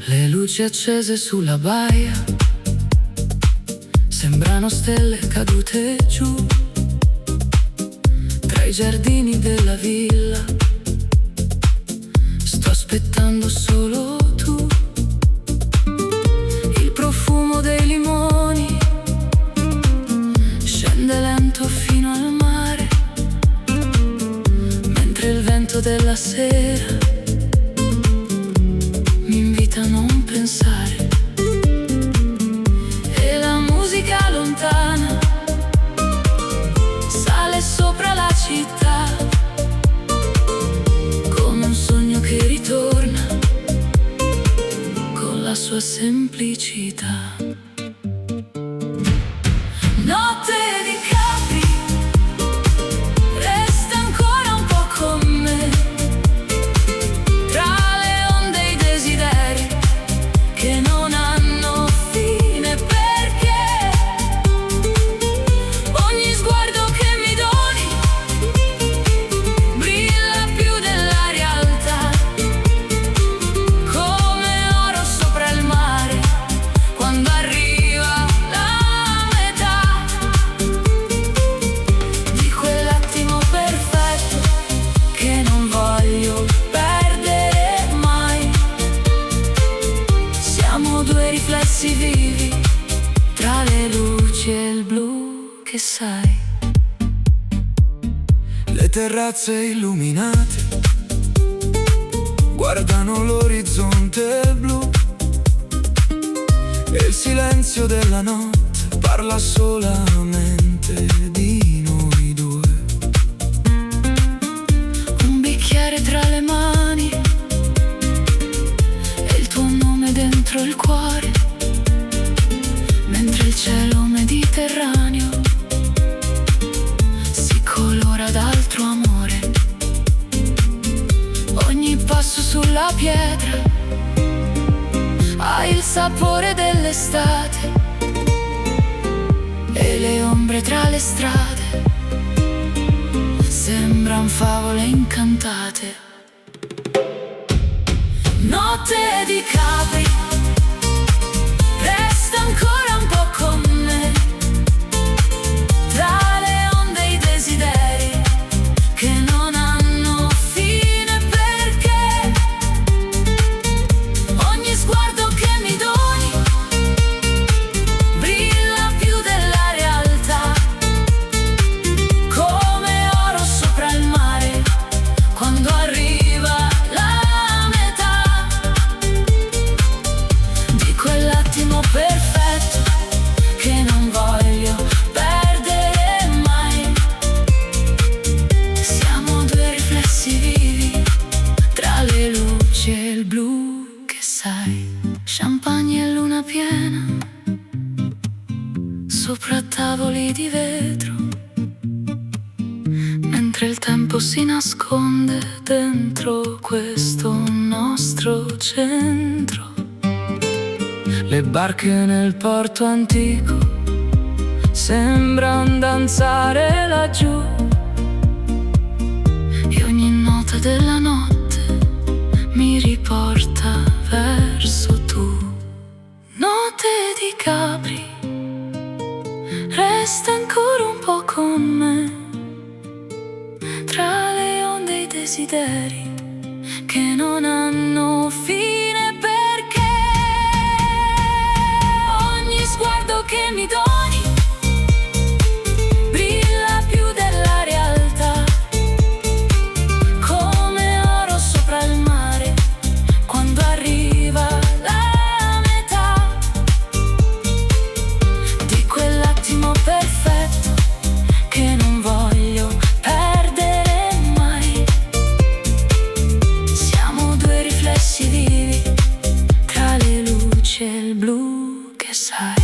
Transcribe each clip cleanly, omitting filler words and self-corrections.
Le luci accese sulla baia sembrano stelle cadute giù tra i giardini della villa. Sto aspettando solo tu. Il profumo dei limoni scende lento fino al mare, mentre il vento della sera mi invita a non pensare. E la musica lontana sale sopra la città, come un sogno che ritorna con la sua semplicità. Notte di Capri, resta ancora un po' con me, tra le onde e i desideri che non hanno fine, perché ogni sguardo che mi doni brilla più della realtà, come oro sopra il mare quando arriva la metà di quell'attimo perfetto che non voglio perdere mai. Siamo due riflessi vivi tra le luci e il blu che sai. Le terrazze illuminate guardano l'orizzonte blu e il silenzio della notte parla solamente di noi due. Un bicchiere tra le mani e il tuo nome dentro il cuore, mentre il cielo mediterraneo si colora d'altro amore. Ogni passo sulla pietra ha il sapore dell'estate e le ombre tra le strade sembran favole incantate. Notte di Capri, resta ancora un po' con me, tra le onde e i desideri che non hanno fine, perché ogni sguardo che mi doni brilla più della realtà, come oro sopra il mare quando arriva la metà di quell'attimo perfetto che non voglio perdere mai. Siamo due riflessi vivi tra le luci e il blu che sai. Champagne e luna piena sopra tavoli di vetro, mentre il tempo si nasconde dentro questo nostro centro. Le barche nel porto antico sembran danzare laggiù e ogni nota della notte mi riporta verso tu. Notte di Capri, resta ancora un po' con me, tra le onde e i desideri che non hanno fine, perché ogni sguardo che mi doni brilla più della realtà, come oro sopra il mare quando arriva la metà di quell'attimo perfetto che non voglio perdere mai. Siamo due riflessi vivi tra le luci e il blu che sai.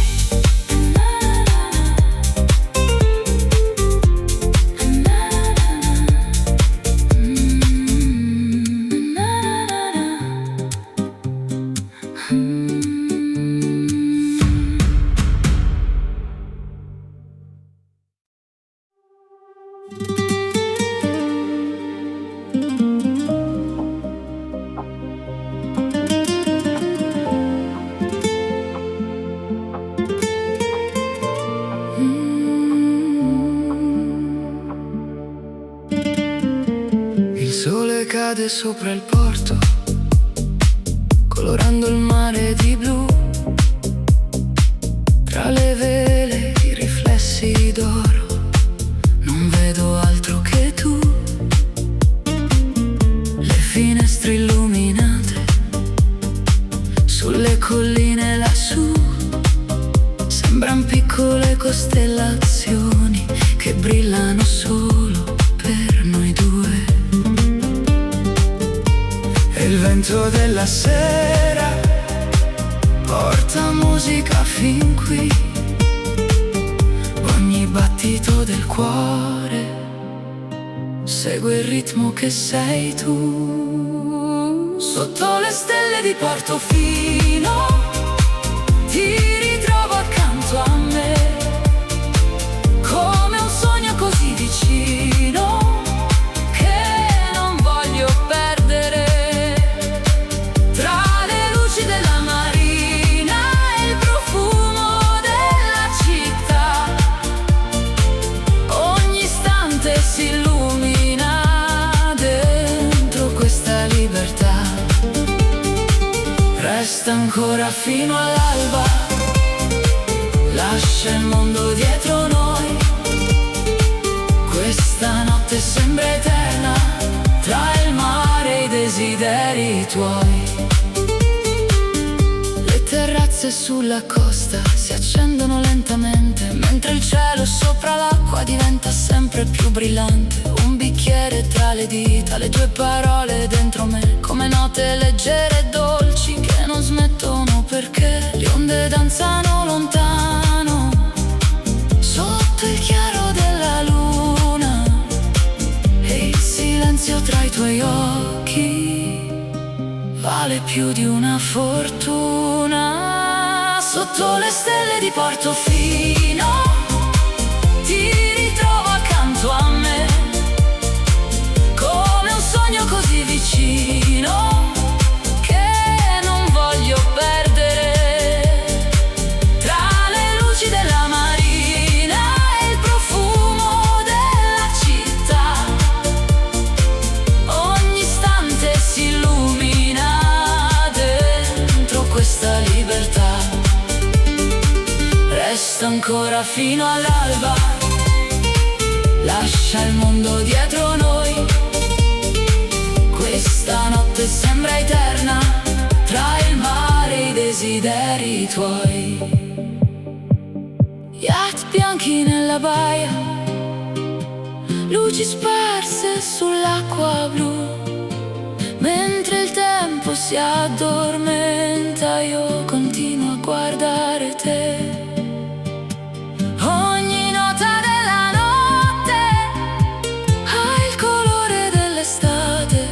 Il sole cade sopra il porto, colorando il mare di blu. Tra le vele i riflessi d'oro, non vedo altro che tu. Le finestre illuminate sulle colline lassù sembran piccole costellazioni che brillano solo per noi due. E il vento della sera porta musica fin qui. Ogni battito del cuore segue il ritmo che sei tu. Sotto le stelle di Portofino ti ritrovo accanto a me, come un sogno così vicino che non voglio perdere. Tra le luci della marina e il profumo della città, ogni istante si illumina dentro questa libertà. Resta ancora fino all'alba, lascia il mondo dietro noi. Questa notte sembra eterna, tra il mare e i desideri tuoi. Le terrazze sulla costa si accendono lentamente, mentre il cielo sopra l'acqua diventa sempre più brillante. Un bicchiere tra le dita, le tue parole dentro me, come note leggere e dolci che non smettono perché le onde danzano lontano sotto il chiaro della luna. E il silenzio tra i tuoi occhi vale più di una fortuna. Sotto le stelle di Portofino ti ritrovo accanto a me, come un sogno così vicino che non voglio perdere. Tra le luci della marina e il profumo della città, ogni istante si illumina dentro questa libertà. Resta ancora fino all'alba, lascia il mondo dietro noi. Questa notte sembra eterna, tra il mare e i desideri tuoi. Yacht bianchi nella baia, luci sparse sull'acqua blu. Mentre il tempo si addormenta, io continuo a guardare te. Ogni nota della notte ha il colore dell'estate,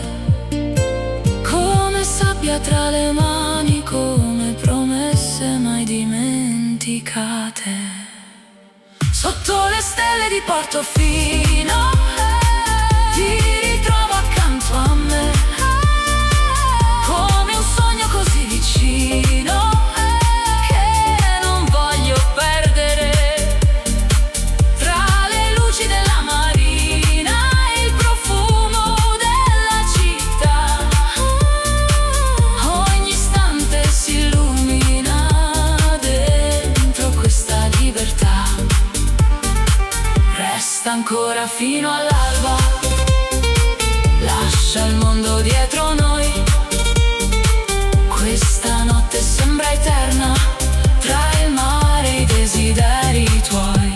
come sabbia tra le mani, come promesse mai dimenticate. Sotto le stelle di Portofino ti ritrovo accanto a me, come un sogno così vicino che non voglio perdere. Tra le luci della marina e il profumo della città, ogni istante si illumina dentro questa libertà. Resta ancora fino all'alba, lascia il mondo dietro noi. Questa notte sembra eterna, tra il mare e i desideri tuoi.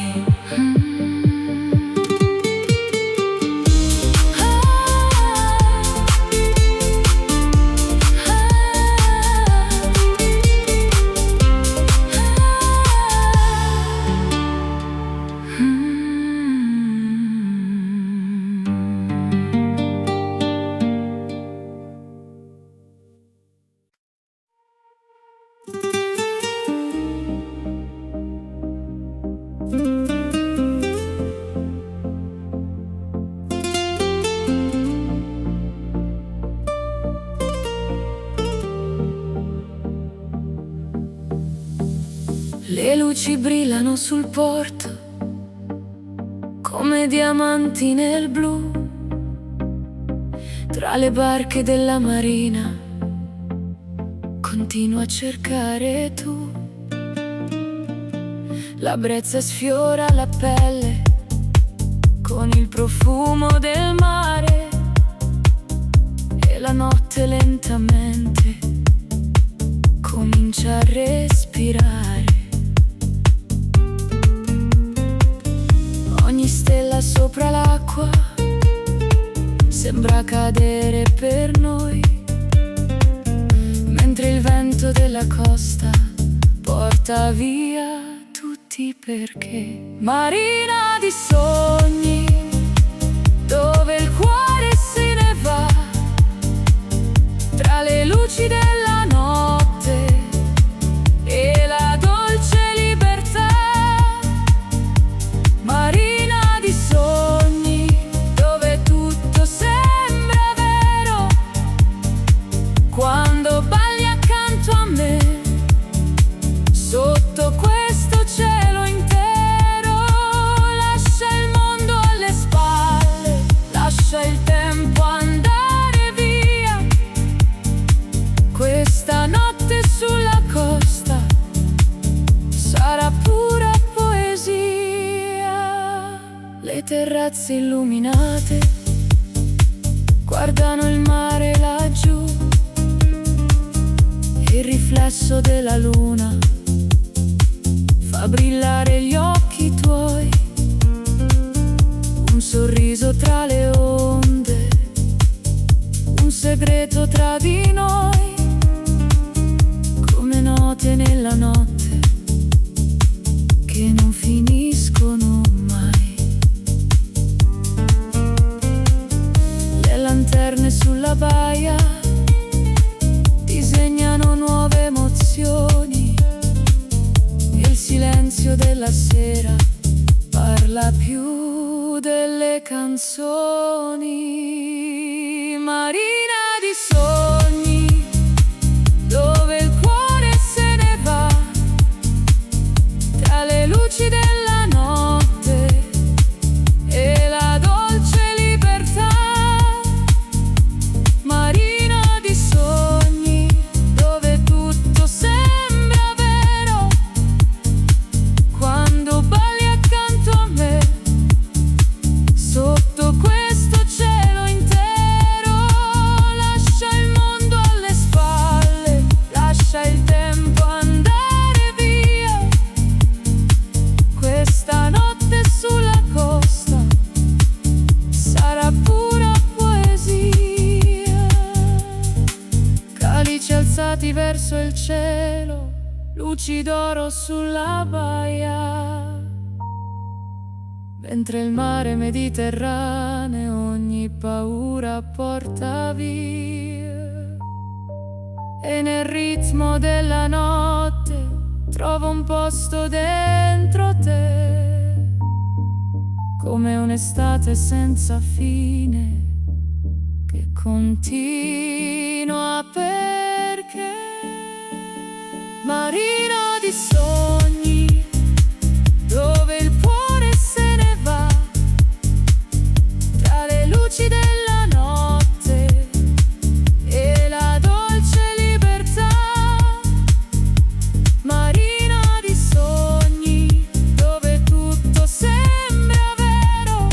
Le luci brillano sul porto come diamanti nel blu, tra le barche della marina continuo a cercare tu. La brezza sfiora la pelle con il profumo del mare e la notte lentamente comincia a respirare. Ogni stella sopra l'acqua sembra cadere per noi, mentre il vento della costa porta via tutti perché. Marina di sogni, dove il cuore se ne va, tra le luci della notte e la dolce libertà. Marina di sogni, dove tutto sembra vero, quando balli accanto a me, sotto questo cielo intero. Lascia il mondo alle spalle, lascia il tempo andare via. Questa notte sulla costa sarà pura poesia. Le terrazze illuminate guardano il mare laggiù, il riflesso della luna fa brillare gli occhi tuoi, un sorriso tra le onde, un segreto tra di noi, come note nella notte che non finiscono mai. Le lanterne sulla baia disegnano nuove emozioni, e il silenzio della sera parla più delle canzoni. Marina di sogni, dove il cuore se ne va, tra le luci della notte e la dolce libertà. Marina di sogni, dove tutto sembra vero, quando balli accanto a me, sotto questo cielo intero. Lascia il mondo alle spalle, lascia il tempo andare via. Questa notte sulla costa sarà pura poesia. Calici alzati verso il cielo, luci d'oro sulla baia, mentre il mare Mediterraneo ogni paura porta via. E nel ritmo della notte trovo un posto dentro te, come un'estate senza fine che continua perché. Marina di sogni, dove il cuore se ne va, tra le luci della notte e la dolce libertà. Marina di sogni, dove tutto sembra vero,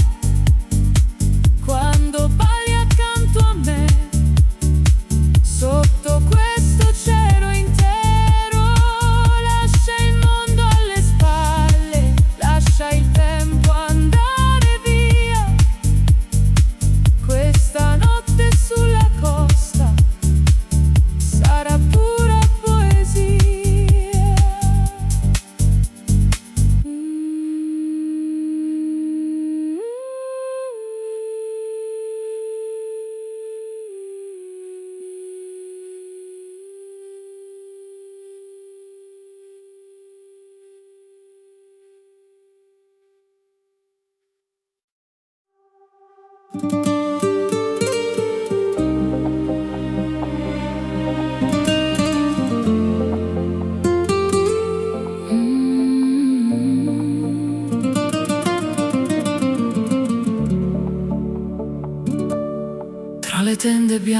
quando balli accanto a me, sotto questo cielo intero. Lascia il mondo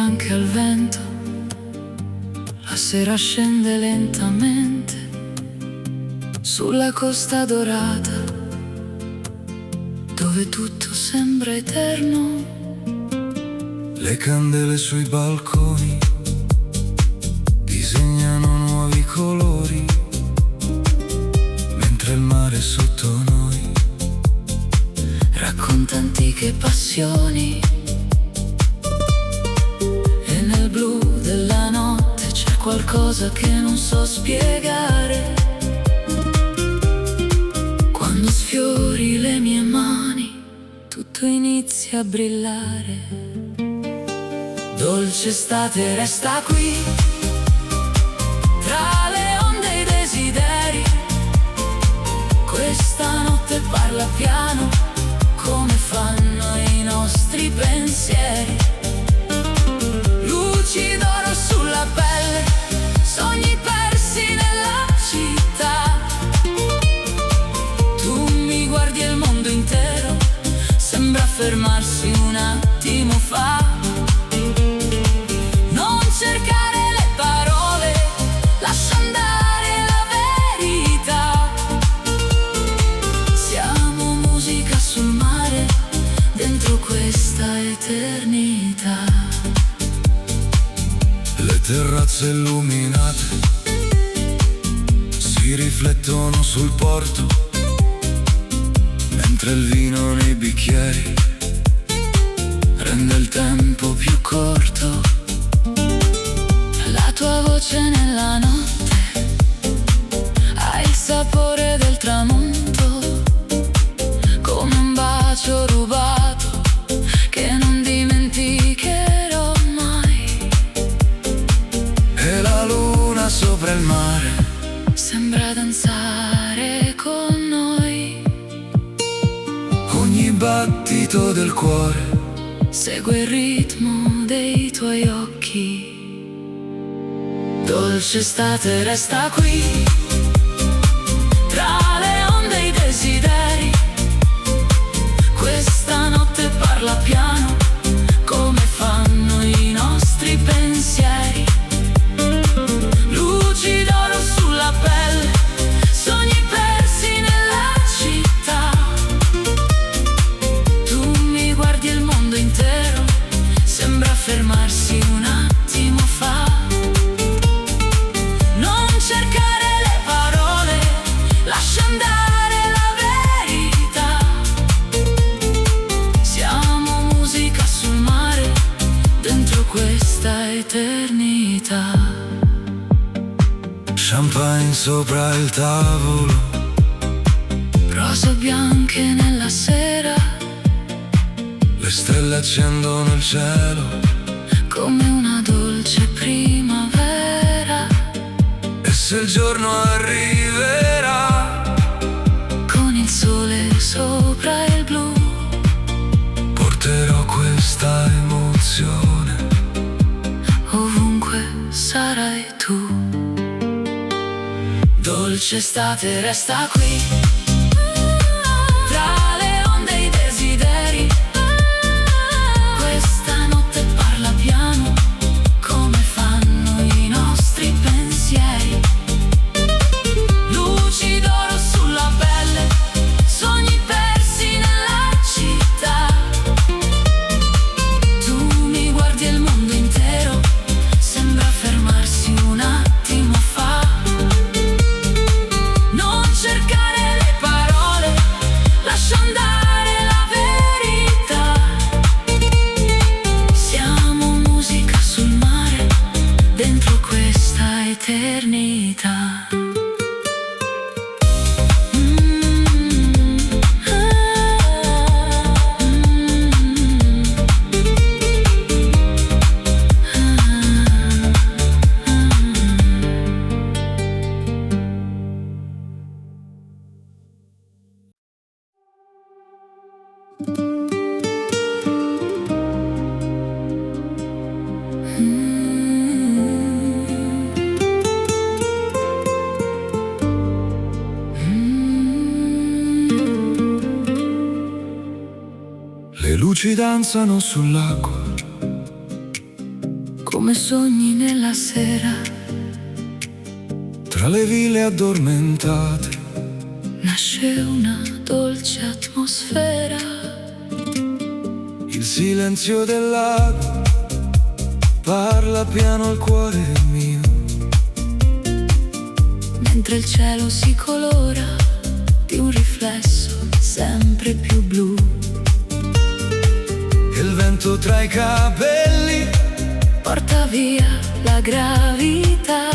bianche al vento, la sera scende lentamente sulla costa dorata, dove tutto sembra eterno. Le candele sui balconi disegnano nuovi colori, mentre il mare sotto noi racconta antiche passioni. E nel blu della notte c'è qualcosa che non so spiegare. Quando sfiori le mie mani, tutto inizia a brillare. Dolce estate resta qui, tra le onde e i desideri. Questa notte parla piano, come fanno i nostri pensieri. Luci d'oro sulla pelle, sogni persi nella città. Tu mi guardi e il mondo intero sembra fermarsi un attimo fa. Non cercare le parole, lascia andare la verità. Siamo musica sul mare, dentro questa eternità. Le terrazze illuminate si riflettono sul porto, mentre il vino nei bicchieri rende il tempo più corto. La tua voce nella notte ha il sapore del tramonto, come un bacio rubato che non dimenticherò mai. E la luna sopra il mare Sembra danzare con noi, ogni battito del cuore segue il ritmo dei tuoi occhi. Dolce estate resta qui, tra le onde e i desideri. Questa notte parla piano, come fanno i nostri pensieri. Luci d'oro sulla pelle, sogni persi nella città. Tu mi guardi e il mondo intero sembra fermarsi un attimo fa. Non cercare le parole, lascia andare la verità. Siamo musica sul mare, dentro questa eternità. Champagne sopra il tavolo, Rose bianche nella sera, le stelle accendono il cielo, come una dolce primavera. e se il giorno arriverà Con il sole sopra il blu, porterò questa emozione ovunque sarai tu. Dolce estate resta qui, tra le onde e i desideri. Questa notte parla piano, come fanno i nostri pensieri. Luci d'oro sulla pelle, sogni persi nella città. Tu mi guardi e il mondo intero sembra fermarsi un attimo fa. Non cercare le parole, lascia andare la verità. Siamo musica sul mare, dentro questa eternità. Le luci danzano sull'acqua, come sogni nella sera. Tra le ville addormentate Nasce una dolce atmosfera. il silenzio del lago parla piano al cuore mio. Mentre il cielo si colora di un riflesso sempre più blu. E il vento tra i capelli Porta via la gravità.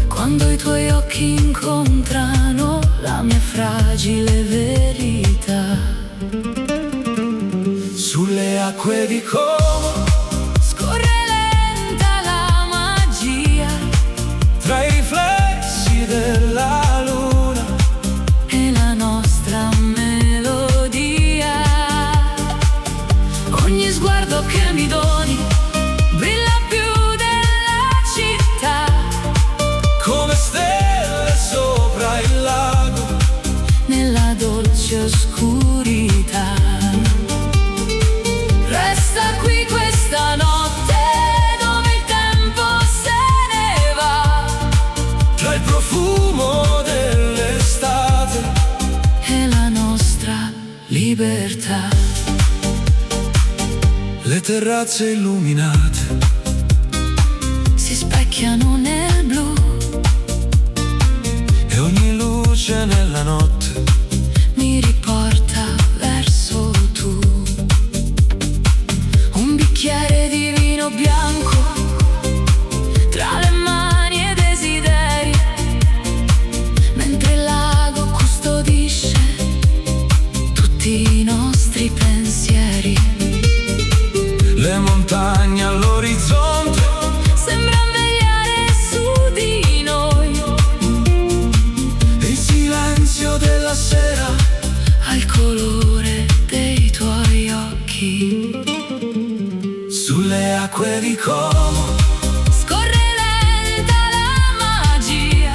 Quando i tuoi occhi incontrano la mia fragile verità. sulle acque di Como, Scorre lenta la magia tra i riflessi della luna. e la nostra melodia. Ogni sguardo che mi doni brilla più della città. Come stelle sopra il lago, Nella dolce oscurità. Resta qui questa notte dove il tempo se ne va. tra il profumo dell'estate E la nostra libertà. le terrazze illuminate Si specchiano nel blu. e ogni luce nella notte Mi riporta verso tu. Un bicchiere di vino bianco tra le mani e desideri. Mentre il lago custodisce tutti i nostri pensieri. le montagne all'orizzonte Sembra vegliare su di noi. e il silenzio della sera Al colore dei tuoi occhi. sulle acque di Como, Scorre lenta la magia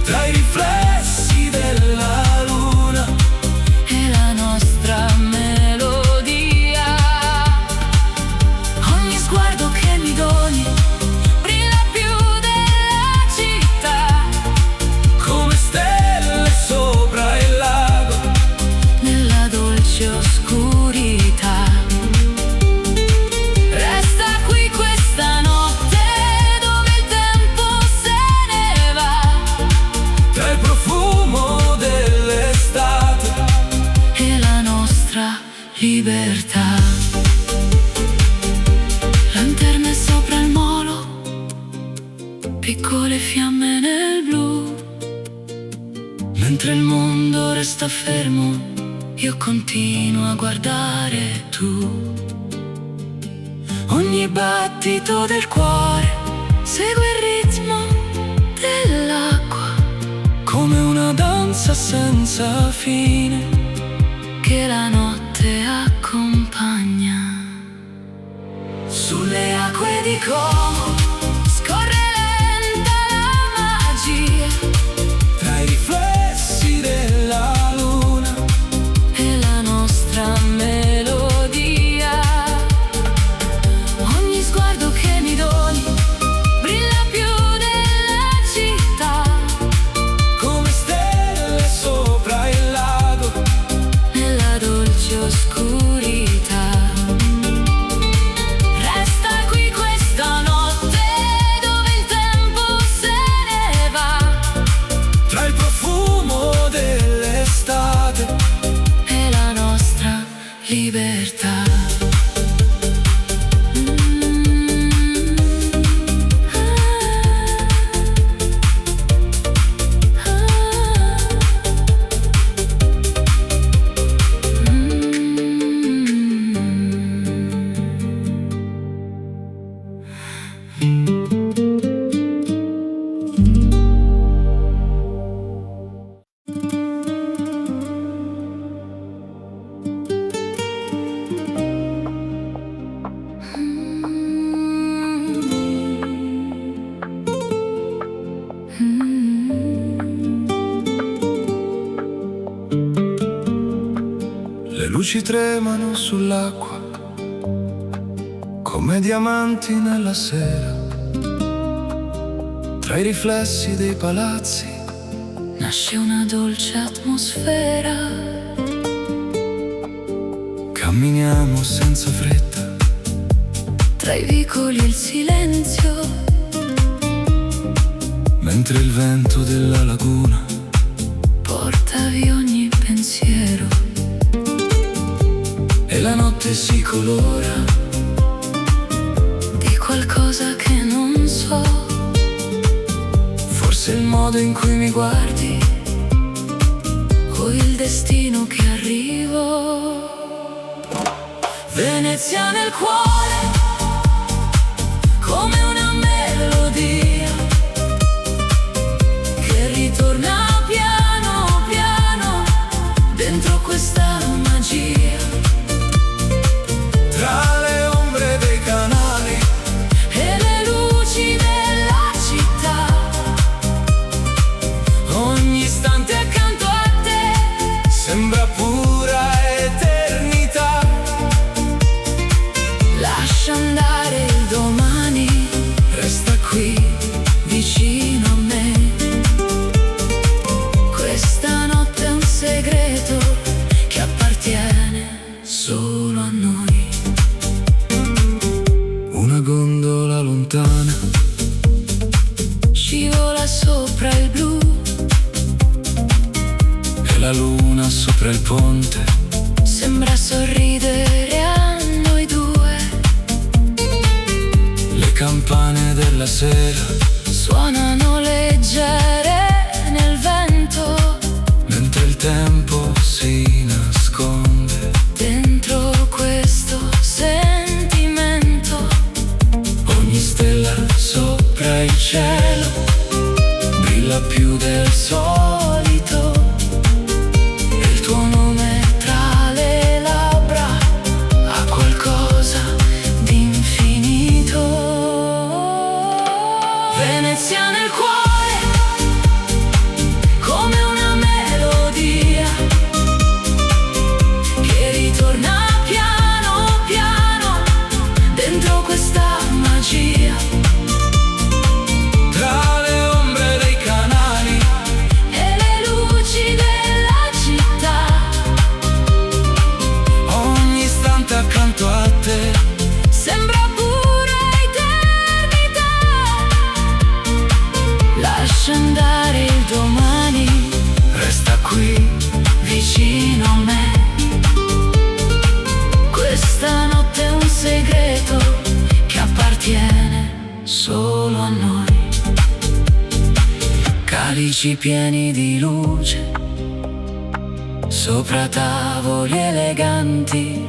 tra i riflessi della luna. e la nostra melodia. Ogni sguardo che mi doni brilla più della città. Come stelle sopra il lago, Nella dolce oscurità. Resta qui questa notte dove il tempo se ne va. tra il profumo dell'estate E la nostra libertà. Lanterne sopra il molo, piccole fiamme nel blu. Mentre il mondo resta fermo, io continuo a guardare tu. Ogni battito del cuore segue il ritmo dell'acqua. come una danza senza fine. Che la notte accompagna. Sulle Acque di Como, scorre lenta la magia tra i riflessi della luna. e la nostra melodia. Ogni sguardo che mi doni brilla più della città. Come stelle sopra il lago, Nella dolce oscurità. Resta qui questa notte dove il tempo se ne va. tra il profumo dell'estate E la nostra libertà. le luci tremano sull'acqua, come come diamanti nella sera, tra i riflessi dei palazzi. Nasce una dolce atmosfera. Camminiamo senza fretta, Tra i vicoli e il silenzio, mentre il vento della laguna porta via ogni pensiero. e la notte si colora Di qualcosa che non so. forse il modo in cui mi guardi, O il destino che arrivo. Venezia nel cuore, come una melodia che ritorna piano piano dentro questa magia. tra le ombre dei canali. E le luci della città, ogni istante accanto a te Sembra pura eternità. Lascia andare il domani, Resta qui, vicino a me. Questa notte è un segreto che appartiene solo a noi. una gondola lontana Scivola sopra il blu, e la luna sopra il ponte. sembra sorridere a noi due. Le campane della sera, Suonano leggere nel vento, mentre il tempo si nasconde. dentro questo sentimento. Ogni stella sopra il cielo brilla più del solito, E il tuo nome tra le labbra ha qualcosa di infinito. Venezia nel cuore, come una melodia che ritorna piano piano dentro questa magia. tra le ombre dei canali. E le luci della città, Ogni istante accanto a te sembra pura eternità. Lascia andare il domani, resta qui. vicino a me. Questa notte è un segreto che appartiene solo a noi. Calici pieni di luce sopra tavoli eleganti,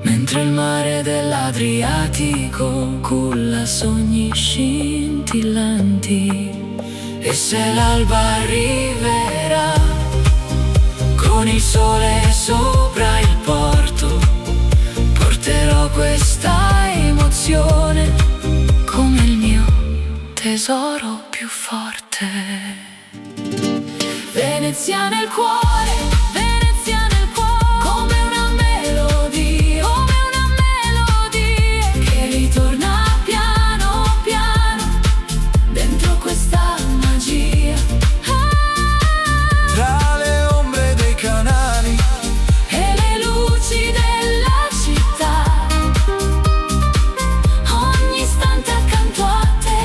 mentre il mare dell'Adriatico culla sogni scintillanti. E se l'alba arriverà con il sole sopra il porto, porterò questa emozione Come il mio tesoro più forte. Venezia nel cuore, Venezia nel cuore, come una melodia che ritorna piano piano dentro questa magia. tra le ombre dei canali. E le luci della città, ogni istante accanto a te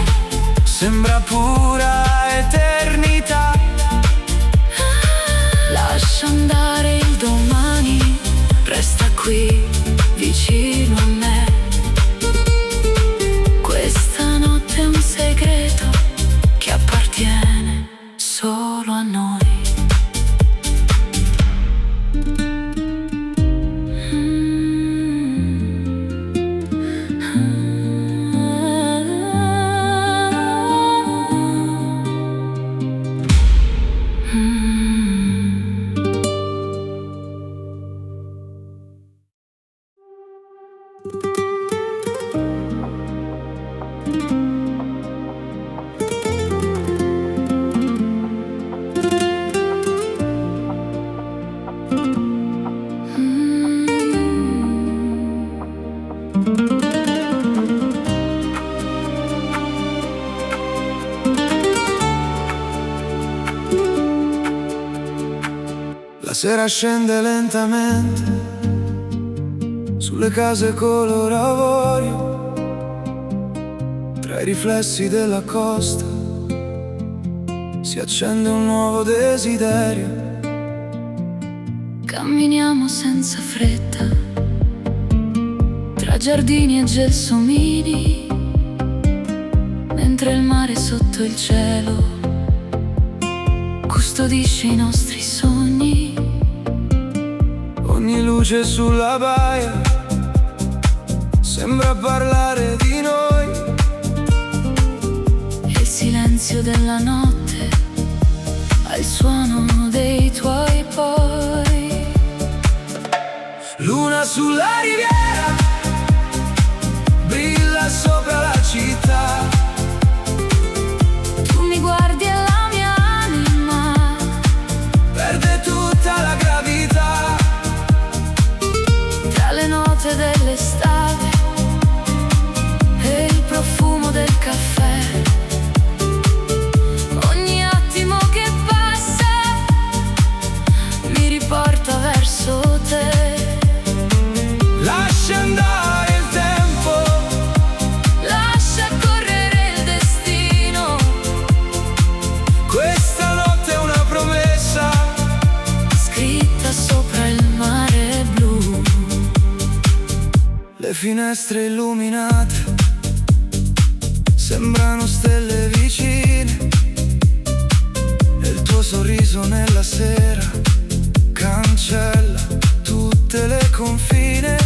Sembra pura eternità. Lascia andare il domani, resta qui vicino a me. Questa notte è un segreto che appartiene solo a noi. sera scende lentamente sulle case color avorio, tra i riflessi della costa si accende un nuovo desiderio. Camminiamo senza fretta tra giardini e gelsomini, mentre il mare sotto il cielo custodisce i nostri sogni. Ogni luce sulla baia sembra parlare di noi, e il silenzio della notte ha il suono dei tuoi poi. Luna sulla riviera brilla sopra la città. Tu mi guardi e la mia anima Perde tutta la gravità. tra le note dell'estate e il profumo del caffè. Ogni attimo che passa mi riporta verso te. Lascia andare il tempo, Lascia correre il destino. questa notte è una promessa Scritta sopra il mare blu. Le finestre illuminate sembrano stelle vicine, e il tuo sorriso nella sera cancella tutte le confine.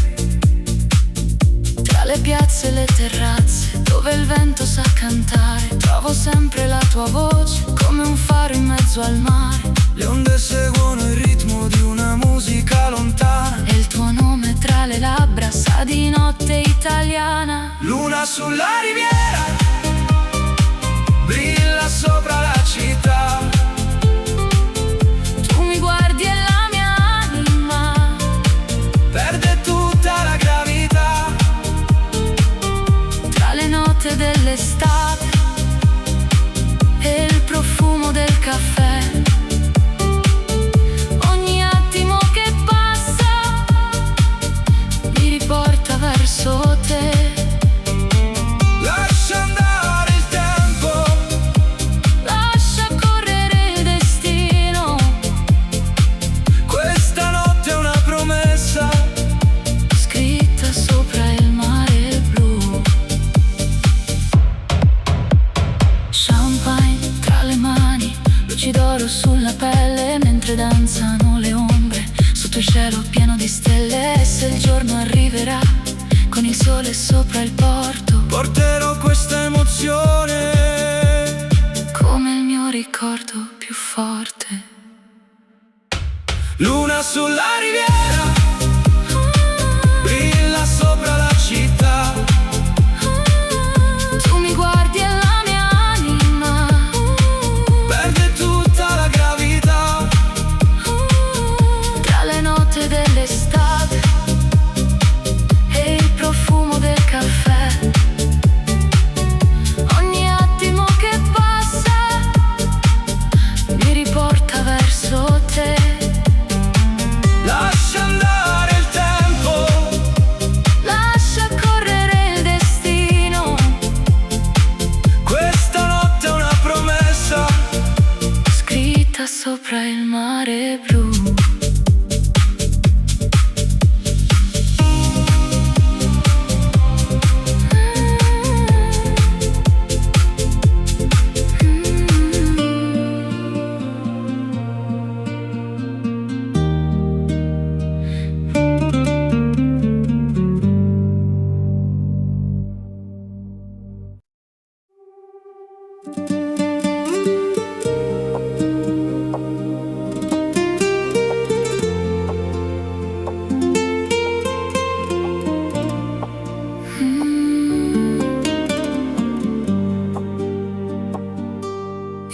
Tra le piazze e le terrazze dove il vento sa cantare, trovo sempre la tua voce come un faro in mezzo al mare. Le onde seguono il ritmo di una musica lontana, E il tuo nome tra le labbra sa di notte italiana. luna sulla riviera brilla sopra la città. Tu mi guardi e la mia anima Perde tutta la gravità. tra le note dell'estate e il profumo del caffè. Ogni attimo che passa mi riporta verso te. Lascia andare il tempo, Lascia correre il destino. questa notte è una promessa Scritta sopra il mare blu. Champagne tra le mani, luci d'oro sulla pelle, mentre danzano le ombre sotto il cielo pieno di stelle. E se il giorno arriverà con il sole sopra il porto, porterò questa emozione. come il mio ricordo più forte. Luna sulla riviera brilla sopra la città. Tu mi guardi e la mia anima Perde tutta la gravità. tra le note dell'estate e il profumo del caffè. Ogni attimo che passa mi riporta verso te. Lascia andare il tempo, Lascia correre il destino. questa notte è una promessa Scritta sopra il mare blu.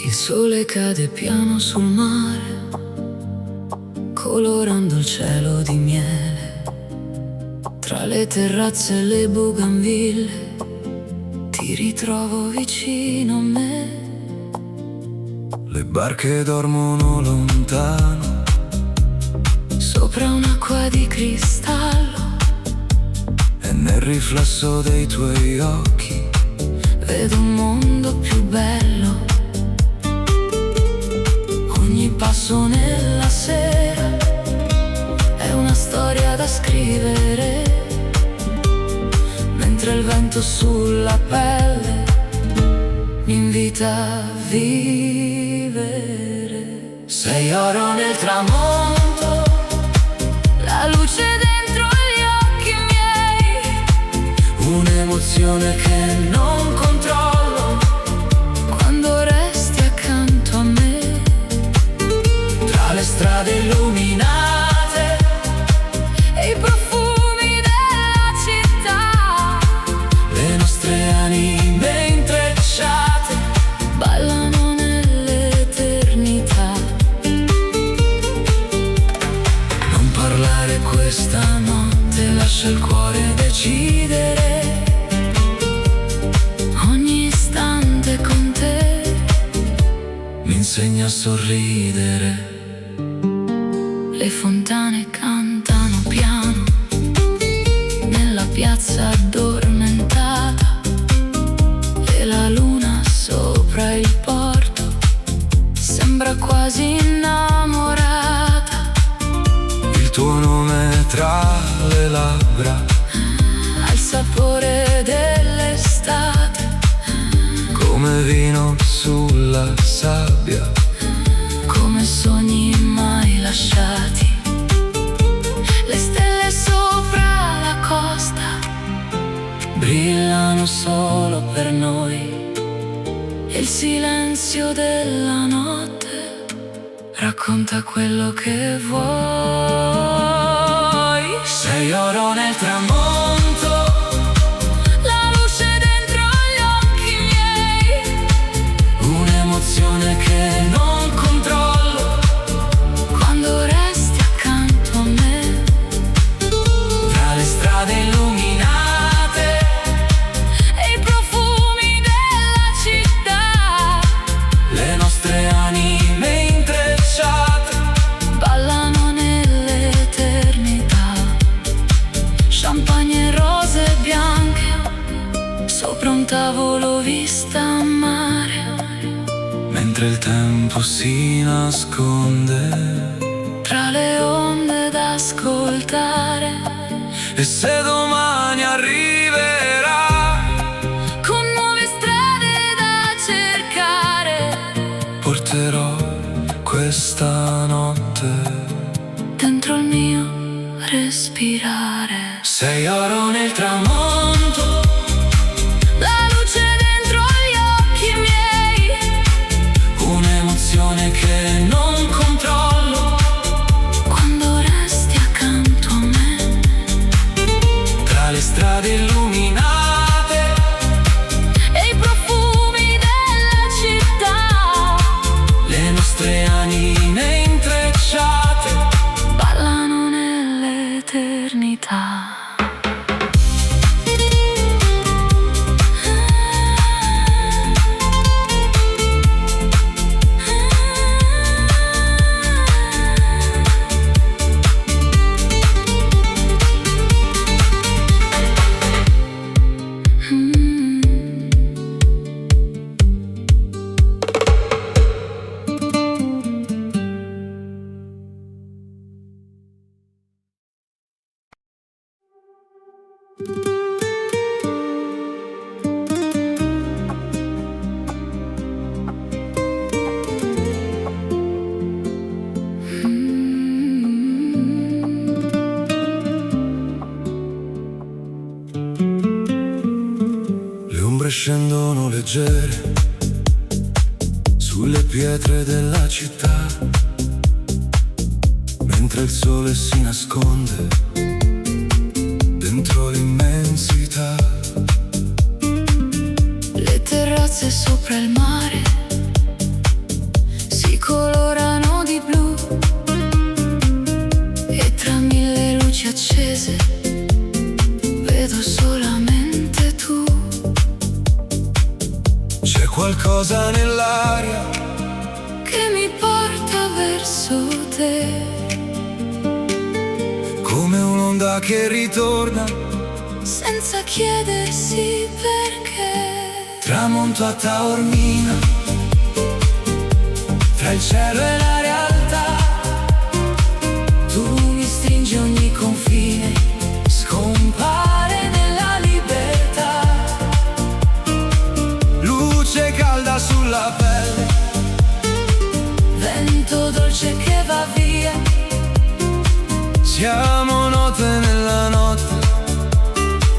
Il sole cade piano sul mare, colorando il cielo di miele. Tra le terrazze e le bougainville ti ritrovo vicino a me. Le barche dormono lontano sopra un'acqua di cristallo e nel riflesso dei tuoi occhi vedo un mondo più bello. Ogni passo nella sera è una storia da scrivere, mentre il vento sulla pelle mi invita a vivere. Sei oro nel tramonto, la luce dentro gli occhi miei, un'emozione che non controllo quando resti accanto a me. Tra le strade illuminate e i profumi della città, le nostre anime intrecciate ballano nell'eternità. Non parlare questa notte, lascia il cuore decidere. Ogni istante con te mi insegna a sorridere. Le fontane cantano piano nella piazza addormentata e la luna sopra il porto sembra quasi innamorata. il tuo nome tra le labbra, Ha il sapore dell'estate, come vino sulla sabbia, come sogni mai lasciati. Le stelle sopra la costa brillano solo per noi e il silenzio della notte racconta quello che vuoi. Sei oro nel tramonto, la luce dentro gli occhi miei, un'emozione che non controllo quando resti accanto a me. Tra le strade illuminate e i profumi della città, le nostre anime intrecciate ballano nell'eternità. Champagne e rose bianche sopra un tavolo vista a mare, mentre il tempo si nasconde. tra le onde da ascoltare, E se domani arriverà, con nuove strade da cercare, porterò questa notte dentro il mio respirare. sei oro nel tramonto, La luce dentro gli occhi miei, un'emozione che non controllo quando resti accanto a me. tra le strade illuminate E i profumi della città, le nostre anime intrecciate ballano nell'eternità. Le ombre scendono leggere sulle pietre della città, mentre il sole si nasconde dentro l'immensità. Le terrazze sopra il mare si colorano di blu e tra mille luci accese vedo solamente tu. C'è qualcosa nell'aria che mi porta verso te. va che ritorna, senza chiedersi perché. tramonto a Taormina, tra il cielo e la realtà. Tu mi stringi ogni confine, Scompare nella libertà, luce calda sulla pelle, vento dolce che va via. siamo note nella notte,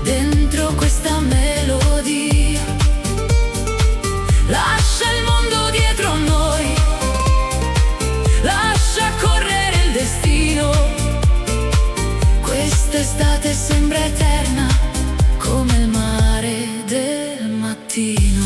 Dentro questa melodia, lascia il mondo dietro noi, lascia correre il destino. Quest'estate sembra eterna, come il mare del mattino.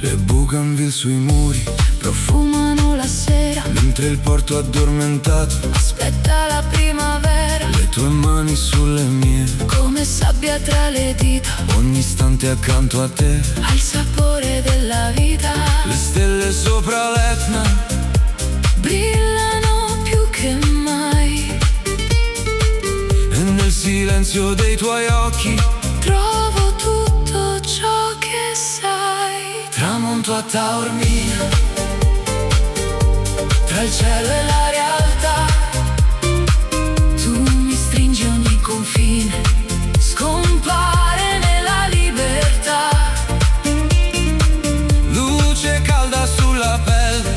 le bougainville sui muri, Profumano la sera, mentre il porto addormentato, aspetta la primavera, le tue mani sulle mie, come sabbia tra le dita, ogni istante accanto a te, ha il sapore della vita. le stelle sopra l'Etna, Brillano più che mai, e nel silenzio dei tuoi occhi, trovo tutto ciò che sai. tramonto a Taormina, tra il cielo e la realtà. Tu mi stringi ogni confine, Scompare nella libertà, luce calda sulla pelle,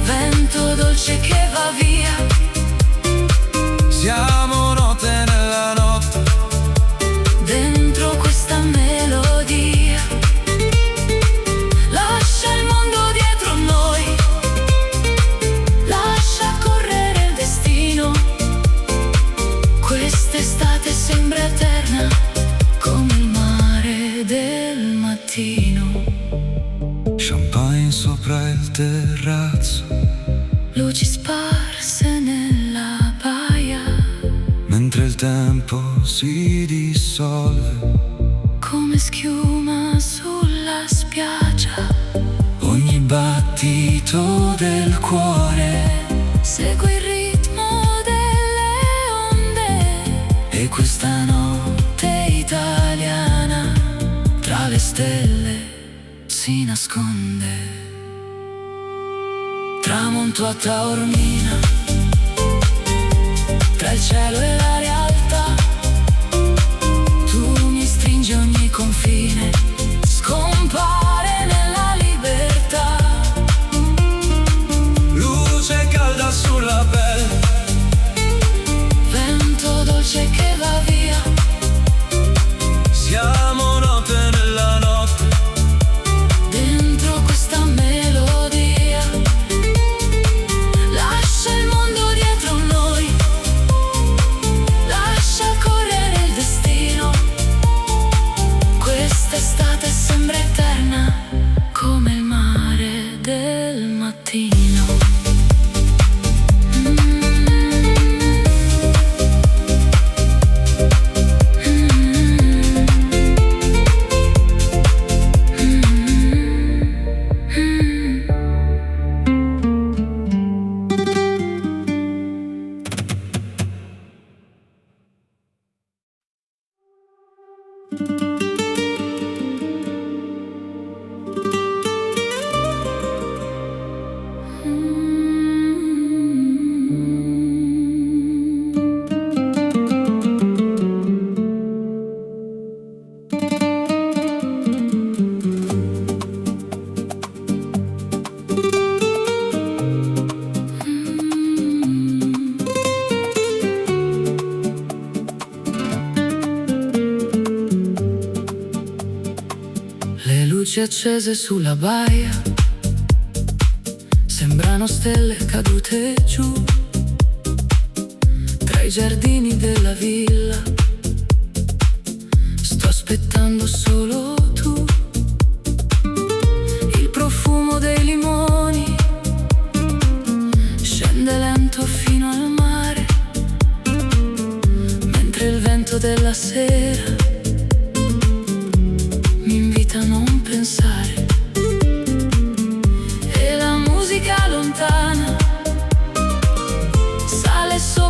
vento dolce che va via. siamo note nella notte, Dentro questa melodia, lascia il mondo dietro noi, lascia correre il destino. Quest'estate sembra eterna, come il mare del mattino. champagne sopra il terrazzo, Luci sparse nella baia, mentre il tempo si dissolve, come schiuma sulla spiaggia. ogni battito del cuore, Segui il ritmo delle onde, e questa notte italiana tra le stelle si nasconde. tramonto a Taormina, tra il cielo e la realtà. Tu mi stringi ogni confine, Scompare nella libertà, luce calda sulla pelle, vento dolce che va via. siamo note nella notte, Dentro questa melodia, lascia il mondo dietro noi, lascia correre il destino. Quest'estate sembra eterna, come il mare del mattino. Le luci accese sulla baia sembrano stelle cadute giù tra i giardini della villa. Sto aspettando solo tu, il profumo dei limoni scende lento fino al mare, mentre il vento della sera mi invita a non pensare, e la musica lontana sale sopra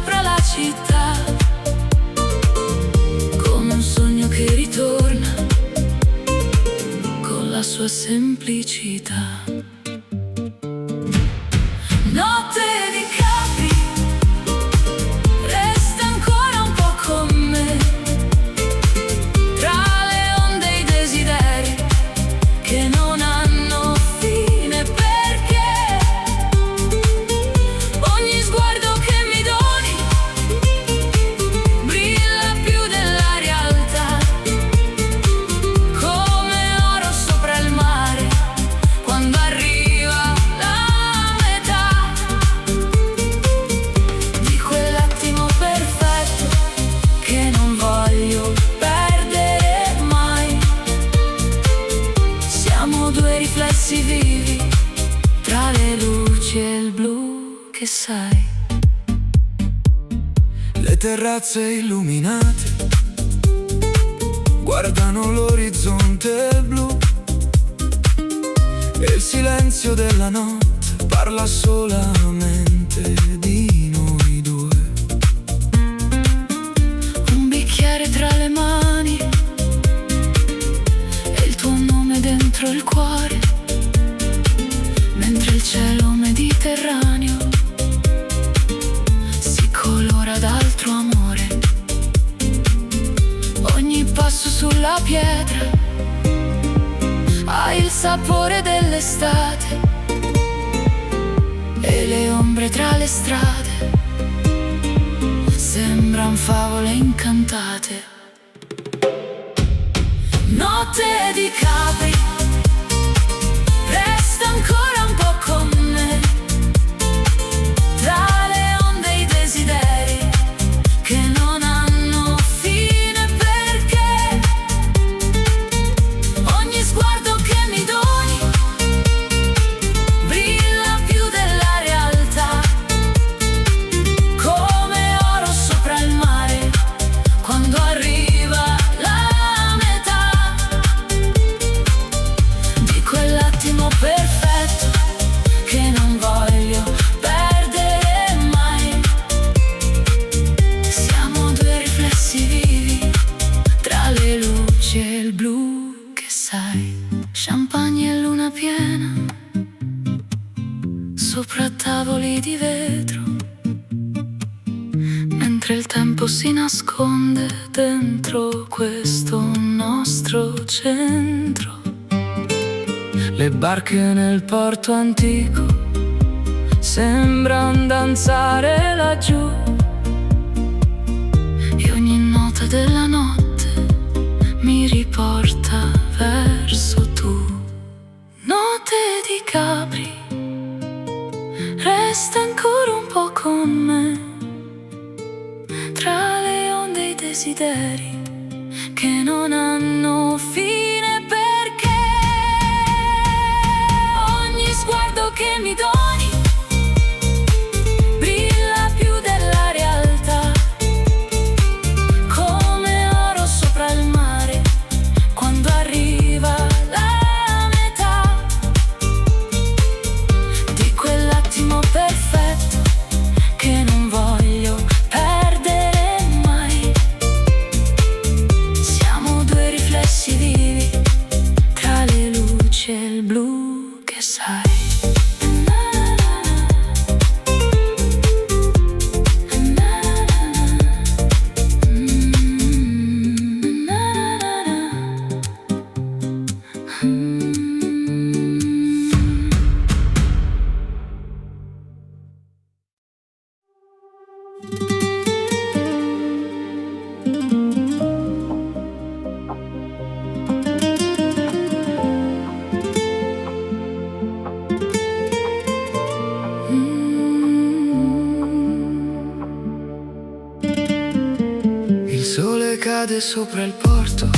sua semplicità. Notte di Capri, resta ancora un po' con me, tra le onde e i desideri che non hanno fine, perché ogni sguardo che mi doni brilla più della realtà, come oro sopra il mare quando arriva la metà di quell'attimo perfetto che non voglio perdere mai. Siamo due riflessi vivi tra le luci e il blu che sai. Le terrazze illuminate guardano l'orizzonte blu e il silenzio della notte parla solamente di noi due. Un bicchiere tra le mani e il tuo nome dentro il cuore, mentre il cielo mediterraneo si colora d'altro amore. Ogni passo sulla pietra ha il sapore dell'estate e le ombre tra le strade sembran favole incantate. Notte di Capri, resta ancora un po' con me, tra le onde e i desideri che non hanno fine, perché ogni sguardo che mi doni brilla più della realtà, come oro sopra il mare quando arriva la metà di quell'attimo perfetto che non voglio perdere mai. Siamo due riflessi vivi tra le luci e il blu che sai. Champagne e luna piena sopra tavoli di vetro, mentre il tempo si nasconde dentro questo nostro centro. Le barche nel porto antico sembran danzare laggiù e ogni nota della notte mi riporta verso tu. Notte di Capri, resta ancora un po' con me, tra le onde e i desideri che non hanno fine, perché ogni sguardo che mi doni brilla più della realtà, come oro sopra il mare quando arriva la metà di quell'attimo perfetto che non voglio perdere mai. Siamo due riflessi vivi tra le luci e il blu che sai. Il sole cade sopra il porto,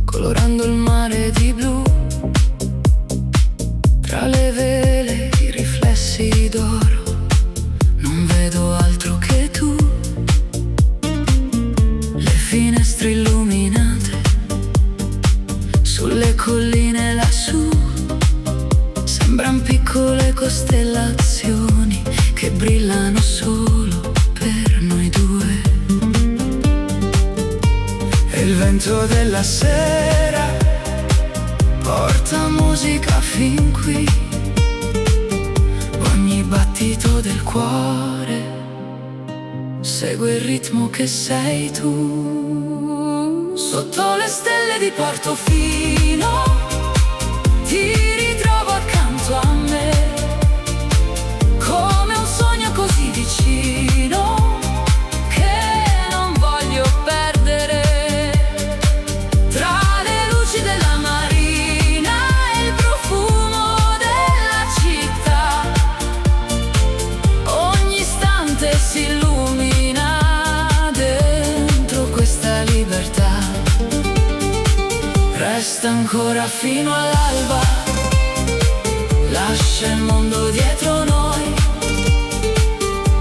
colorando il mare di blu. Tra le vele i riflessi d'oro, non vedo altro che tu. Le finestre illuminate sulle colline lassù sembran piccole costellazioni che brillano solo per noi due. E il vento della sera porta musica fin qui, ogni battito del cuore segue il ritmo che sei tu. Sotto le stelle di Portofino ti ritrovo accanto a me, come un sogno così vicino che non voglio perdere. Tra le luci della marina e il profumo della città, ogni istante si illumina dentro questa libertà. Resta ancora fino all'alba, lascia il mondo dietro noi.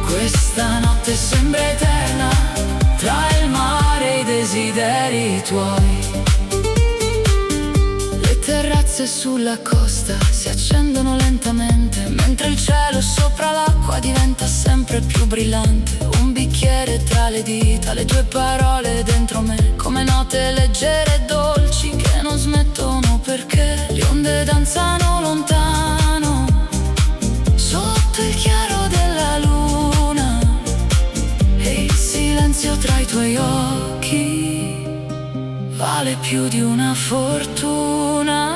Questa notte sembra eterna, tra il mare e i desideri tuoi. Le terrazze sulla costa si accendono lentamente, mentre il cielo sopra l'acqua diventa sempre più brillante. Un bicchiere tra le dita, le tue parole dentro me, come note leggere e dolci che non smettono perché le onde danzano lontano sotto il chiaro della luna, e il silenzio tra i tuoi occhi vale più di una fortuna.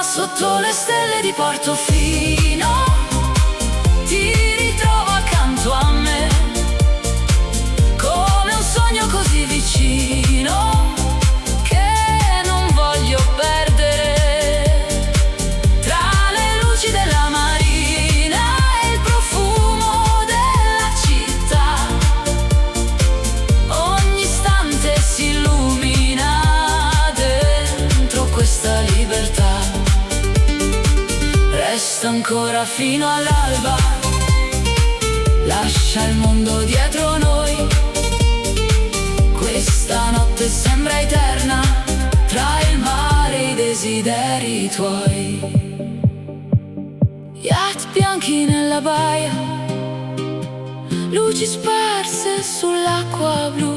Sotto le stelle di Portofino ti ritrovo accanto a me, come un sogno così vicino che non voglio perdere. Tra le luci della marina e il profumo della città, ogni istante si illumina dentro questa libertà. Resta ancora fino all'alba, lascia il mondo dietro noi. Questa notte sembra eterna, tra il mare e i desideri tuoi. Yacht bianchi nella baia, luci sparse sull'acqua blu,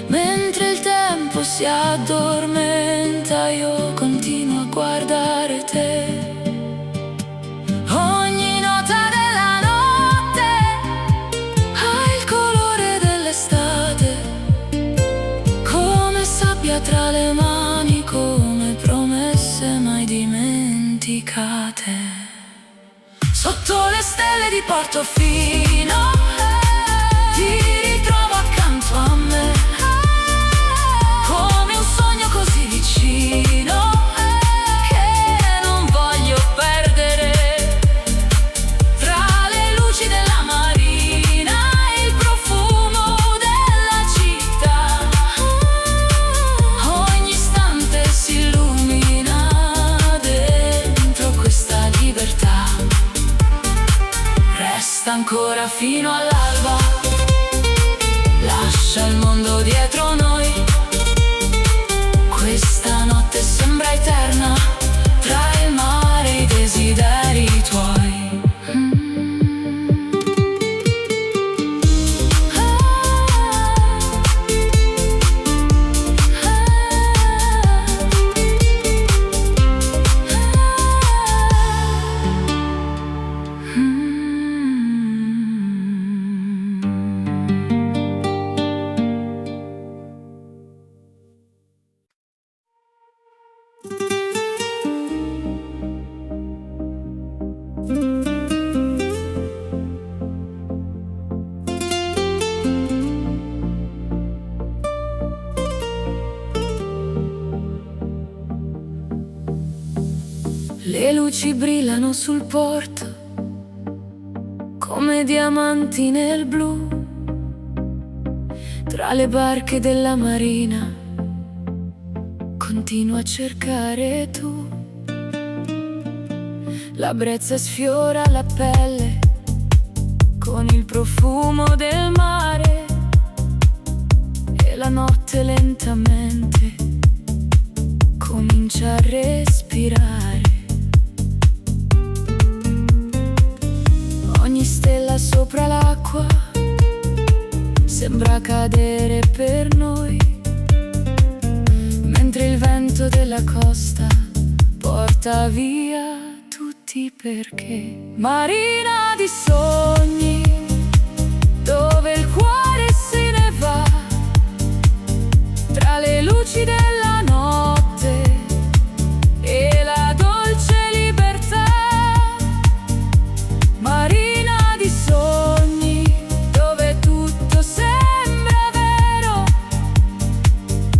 mentre il tempo si addormenta io continuo a guardare te. Ogni nota della notte ha il colore dell'estate, come sabbia tra le mani, come promesse mai dimenticate. Sotto le stelle di Portofino ti ritrovo accanto a me, come un sogno così vicino che non voglio perdere. Tra le luci della marina e il profumo della città, ogni istante si illumina dentro questa libertà. Resta ancora fino all'alba, lascia il mondo dietro noi. Questa notte sembra eterna, tra il mare e i desideri tuoi. Le luci brillano sul porto come diamanti nel blu. Tra le barche della marina continuo a cercare tu. La brezza sfiora la pelle con il profumo del mare, e la notte lentamente comincia a respirare. Ogni stella sopra l'acqua sembra cadere per noi, mentre il vento della costa porta via tutti perché. Marina di sogni, dove il cuore se ne va, tra le luci della notte e la dolce libertà. Marina di sogni, dove tutto sembra vero,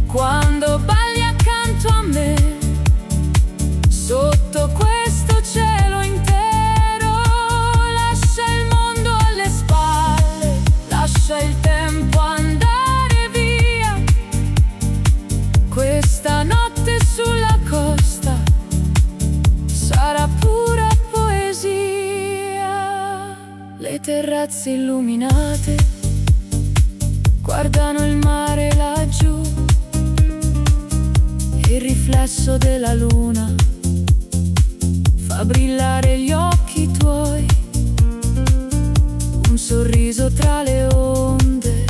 quando balli accanto a me, sotto questo cielo intero. Lascia il mondo alle spalle, lascia il tempo andare via. Questa notte sulla costa sarà pura poesia. Le terrazze illuminate guardano il mare laggiù, il riflesso della luna fa brillare gli occhi tuoi, un sorriso tra le onde,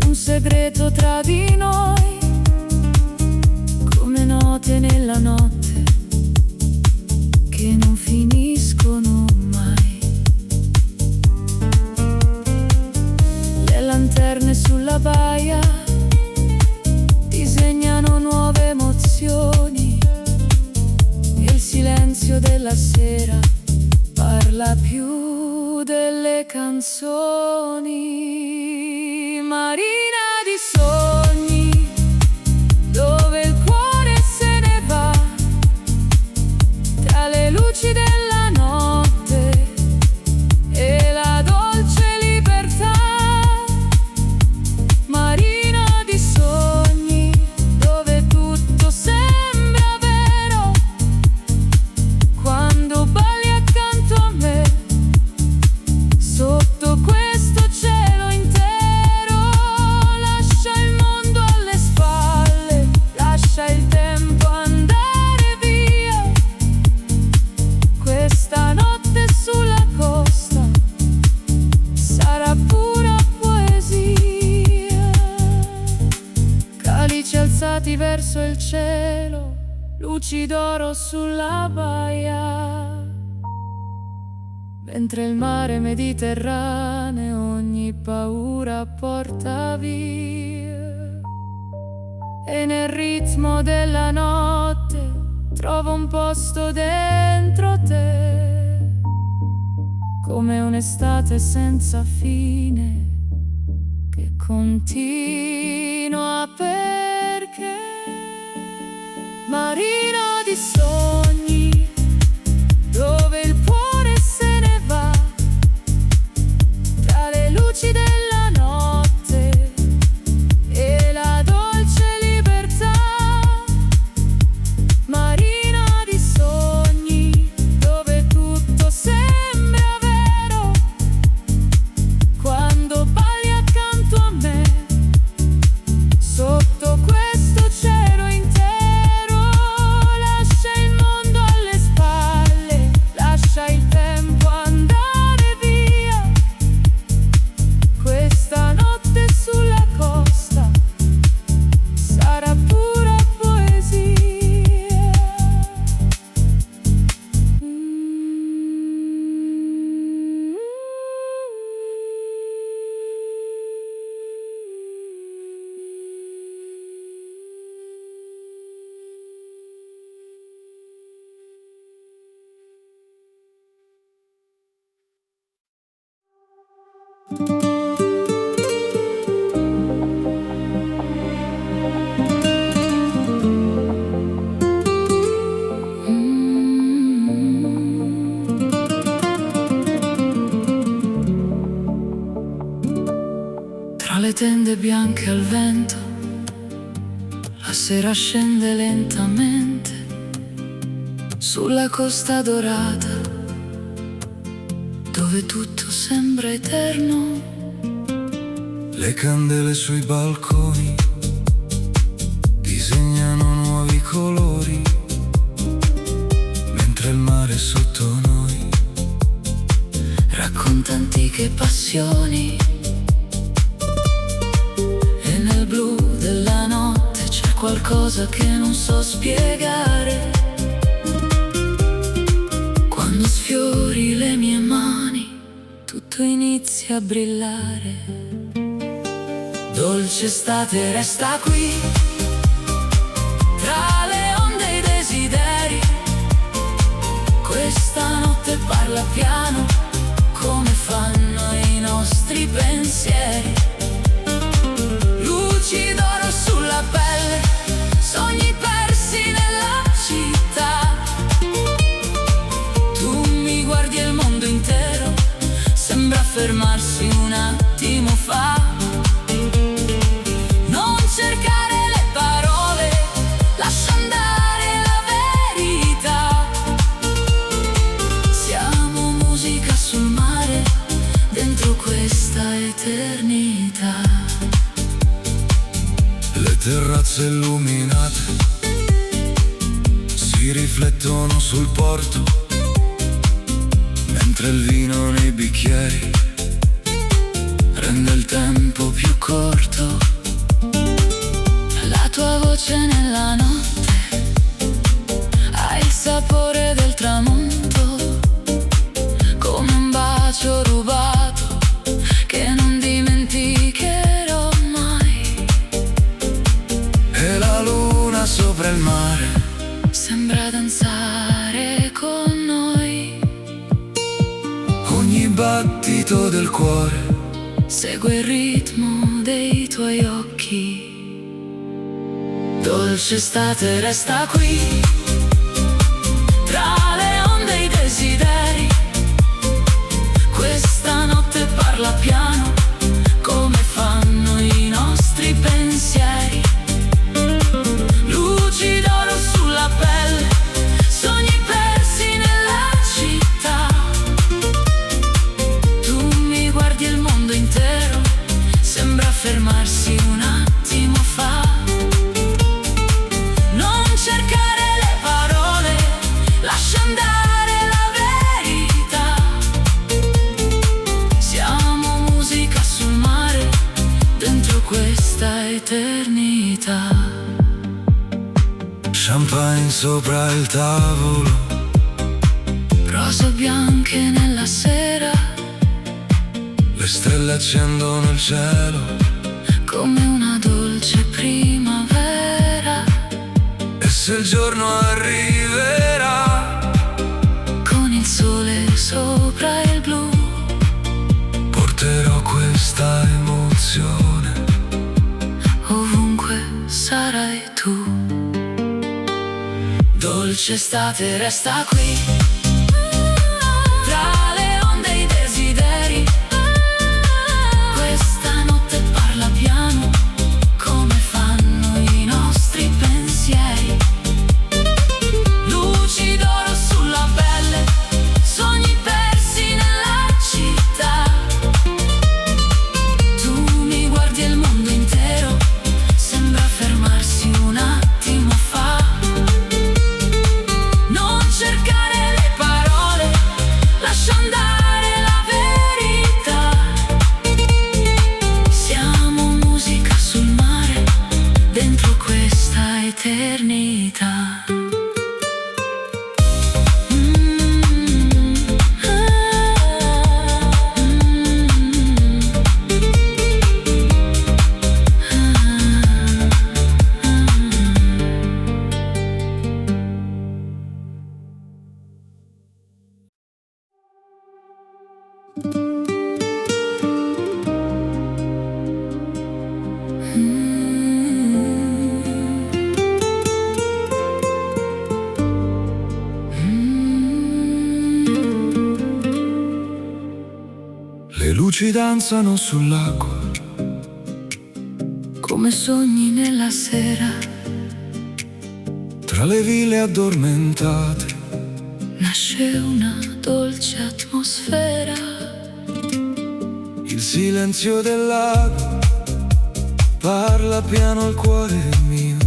un segreto tra di noi, come note nella notte che non finiscono mai. Le lanterne sulla baia disegnano nuove emozioni, e il silenzio della sera parla più delle canzoni. Marina di sogni, dove il cuore se ne va, tra le luci della notte e la dolce libertà. Marina di sogni, dove tutto sembra vero, quando balli accanto a me, sotto questo cielo intero. Lascia il mondo alle spalle, lascia il tempo andare via. Questa notte sulla costa sarà pura poesia. Calici alzati verso il cielo, luci d'oro sulla baia, mentre il mare Mediterraneo ogni paura porta via. E nel ritmo della notte trovo un posto dentro te, come un'estate senza fine che continua perché. Marina di sogni, dove il cuore se ne va, tra le luci della notte e la dolce libertà. Marina di sogni, dove tutto sembra vero, quando balli accanto a me, sotto questo cielo intero. Lascia il mondo alle spalle, lascia il tempo andare via. Questa notte sulla costa sarà pura poesia. Tra le tende bianche al vento, la sera scende lentamente sulla costa dorata, dove tutto sembra eterno. Le candele sui balconi disegnano nuovi colori, mentre il mare sotto noi racconta antiche passioni. E nel blu della notte c'è qualcosa che non so spiegare, Quando sfiori le mie mani, tutto inizia a brillare. Dolce estate resta qui, tra le onde e i desideri. Questa notte parla piano, come fanno i nostri pensieri. Luci d'oro sulla pelle, sogni persi nella città. Tu mi guardi e il mondo intero sembra fermarsi un attimo fa. Non cercare le parole, lascia andare la verità. Siamo musica sul mare, dentro questa eternità. Le terrazze illuminate si riflettono sul porto, mentre il vino nei bicchieri rende il tempo più corto. La tua voce nella notte ha il sapore del tramonto, come un bacio rubato che non dimenticherò mai. E la luna sopra il mare Sembra danzare con noi, ogni battito del cuore segue il ritmo dei tuoi occhi. Dolce estate resta qui, tra le onde e i desideri. Questa notte parla piano, come fanno i nostri pensieri. Luci d'oro sulla pelle, sogni persi nella città. Tu mi guardi e il mondo intero sembra fermarsi un attimo fa. Non cercare le parole, lascia andare la verità. Siamo musica sul mare, dentro questa eternità. champagne sopra il tavolo, Rose bianche nella sera, le stelle accendono il cielo, come una dolce primavera. e se il giorno arriverà Con il sole sopra il blu, porterò questa emozione. ovunque sarai tu. Dolce estate resta qui, tra le onde e i desideri. Questa notte parla piano, come fanno i nostri pensieri. Luci d'oro sulla pelle, sogni persi nella città. Tu mi guardi e il mondo intero sembra fermarsi un attimo fa. Non cercare le parole, lascia andare la verità. Siamo musica sul mare, dentro questa eternità. Le luci danzano sull'acqua, Come sogni nella sera, tra le ville addormentate, nasce una dolce atmosfera. il silenzio del lago parla piano al cuore mio.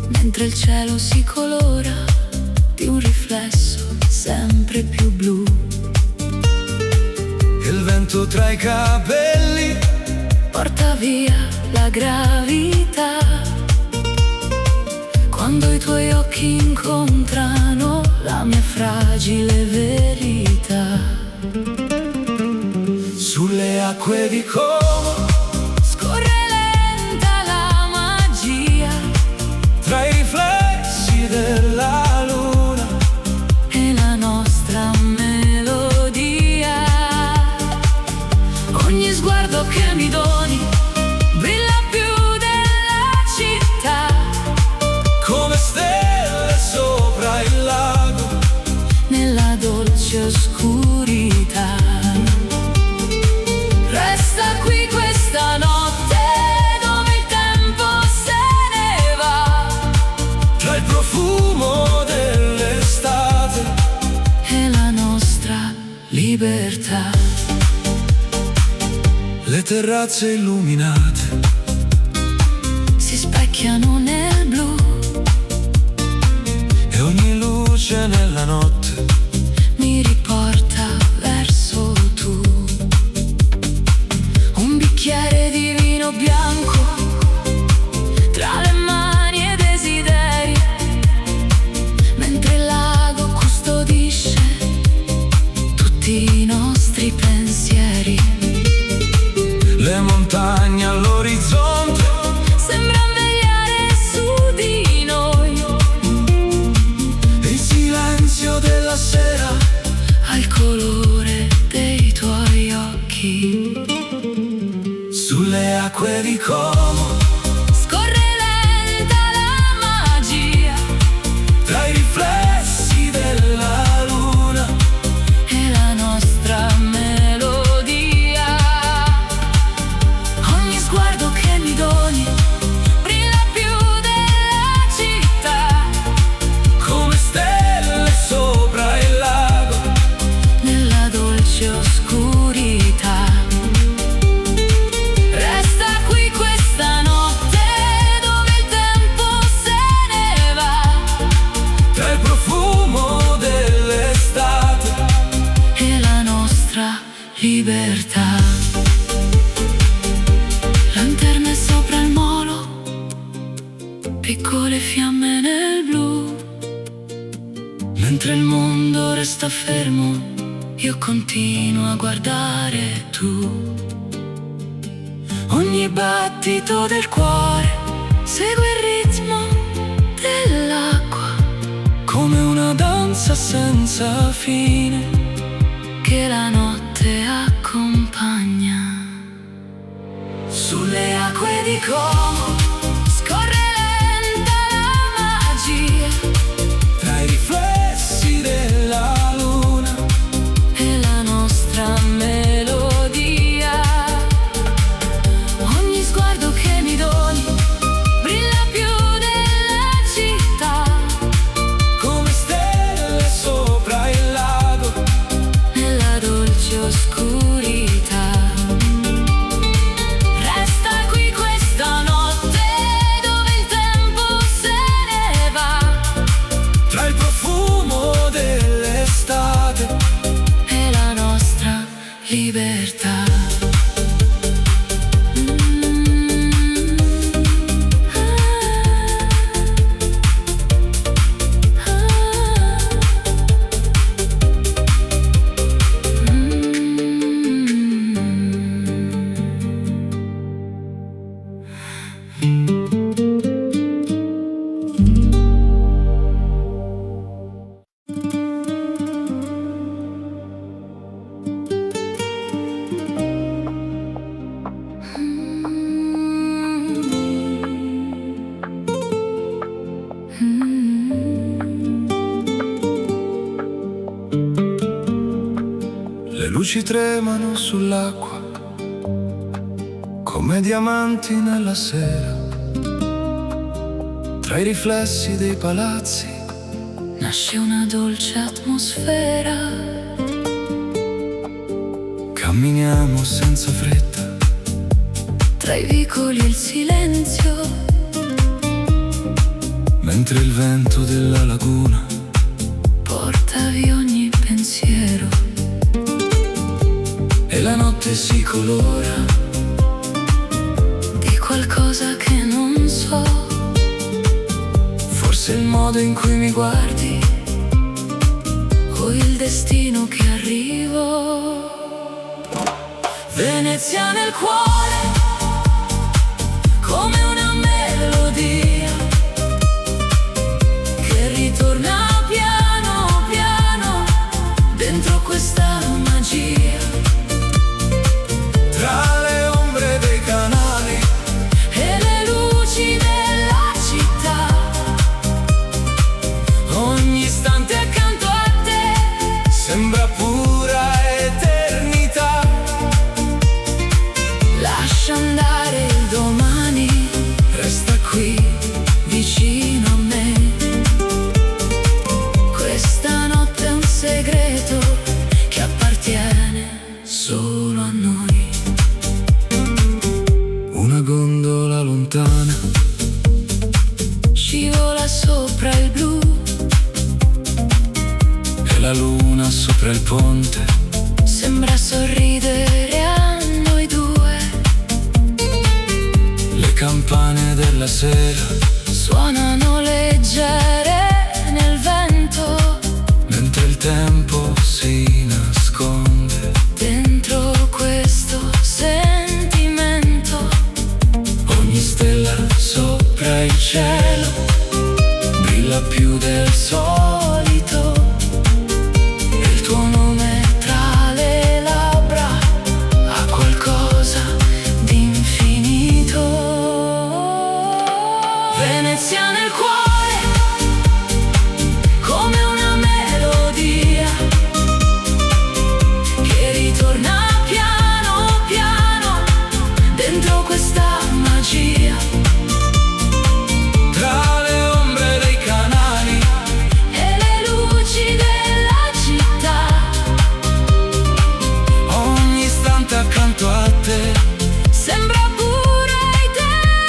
Mentre il cielo si colora di un riflesso sempre più blu. Il vento tra i capelli porta via la gravità. Quando i tuoi occhi incontrano la fragile verità. Sulle acque di Como Scorre lenta la magia tra i riflessi della luna e la nostra melodia. Ogni sguardo che mi doni brilla più della città, come stelle sopra il lago nella dolce oscurità. Resta qui questa notte dove il tempo se ne va, tra il profumo dell'estate e la nostra libertà. le terrazze illuminate Si specchiano nel blu e ogni luce nella notte mi riporta verso tu. Un bicchiere di vino bianco tra le mani e desideri, mentre il lago custodisce tutti i nostri pensieri. le montagne all'orizzonte Sembra vegliare su di noi, e il silenzio della sera al colore dei tuoi occhi. sulle acque di Como Scorre lenta la magia tra i riflessi della luna e la nostra melodia. Ogni sguardo che mi doni brilla più della città, come stelle sopra il lago nella dolce oscurità. Resta qui questa notte dove il tempo se ne va, tra il profumo dell'estate e la nostra libertà. Lanterne sopra il molo, piccole fiamme nel blu, mentre il mondo resta fermo, io continuo a guardare tu. Ogni battito del cuore segue il ritmo dell'acqua, come una danza senza fine che la notte accompagna. sulle Acque di Como scorre lenta la magia tra i riflessi della luna e la nostra melodia. Ogni sguardo che mi doni brilla più della città, come stelle sopra il lago nella dolce oscurità. Resta qui questa notte dove il tempo se ne va, tra il profumo dell'estate e la nostra libertà. le luci tremano sull'acqua come diamanti nella sera, tra i riflessi dei palazzi Nasce una dolce atmosfera, camminiamo senza fretta tra i vicoli e il silenzio, mentre il vento della laguna porta via ogni pensiero e la notte si colora di qualcosa che non so. forse il modo in cui mi guardi poi il destino che arrivo. Venezia nel cuore, come una melodia che ritorna piano piano dentro questa magia. Tra le ombre dei canali E le luci della città, ogni istante accanto a te sembra pura eternità. lascia andare il domani, Resta qui vicino a me. Questa notte è un segreto che appartiene solo a noi. una gondola lontana, Scivola sopra il blu, e la luna sopra il ponte sembra sorridere a noi due. le campane della sera, Suonano leggere nel vento, mentre il tempo si nasconde. dentro questo sentimento. Ogni stella sopra il cielo brilla più del solito, E il tuo nome tra le labbra ha qualcosa di infinito. Venezia nel cuore, come una melodia che ritorna piano piano dentro questa magia. tra le ombre dei canali E le luci della città, ogni istante accanto a te sembra pura eternità.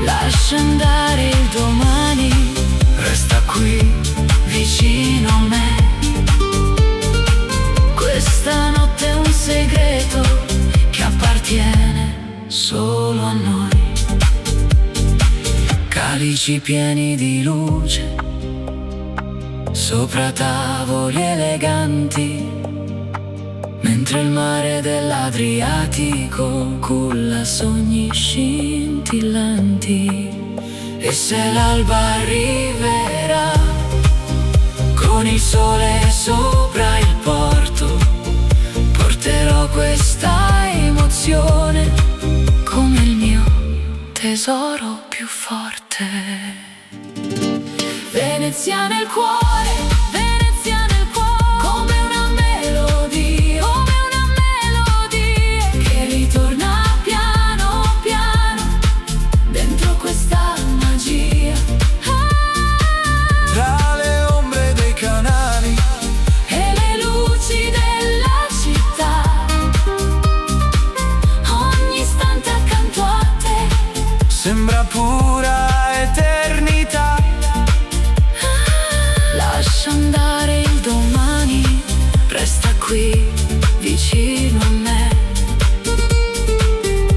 Lascia andare il domani, resta qui vicino a me. Questa notte è un segreto che appartiene solo a noi. Calici pieni di luce sopra tavoli eleganti, mentre il mare dell'Adriatico culla sogni scintillanti. E se l'alba arriverà con il sole sopra il porto, porterò questa emozione come il mio tesoro più forte. Venezia nel cuore, Venezia nel cuore, come una melodia che ritorna piano piano dentro questa magia. tra le ombre dei canali, E le luci della città, ogni istante accanto a te sembra pura eternità. lascia andare il domani, resta qui vicino a me.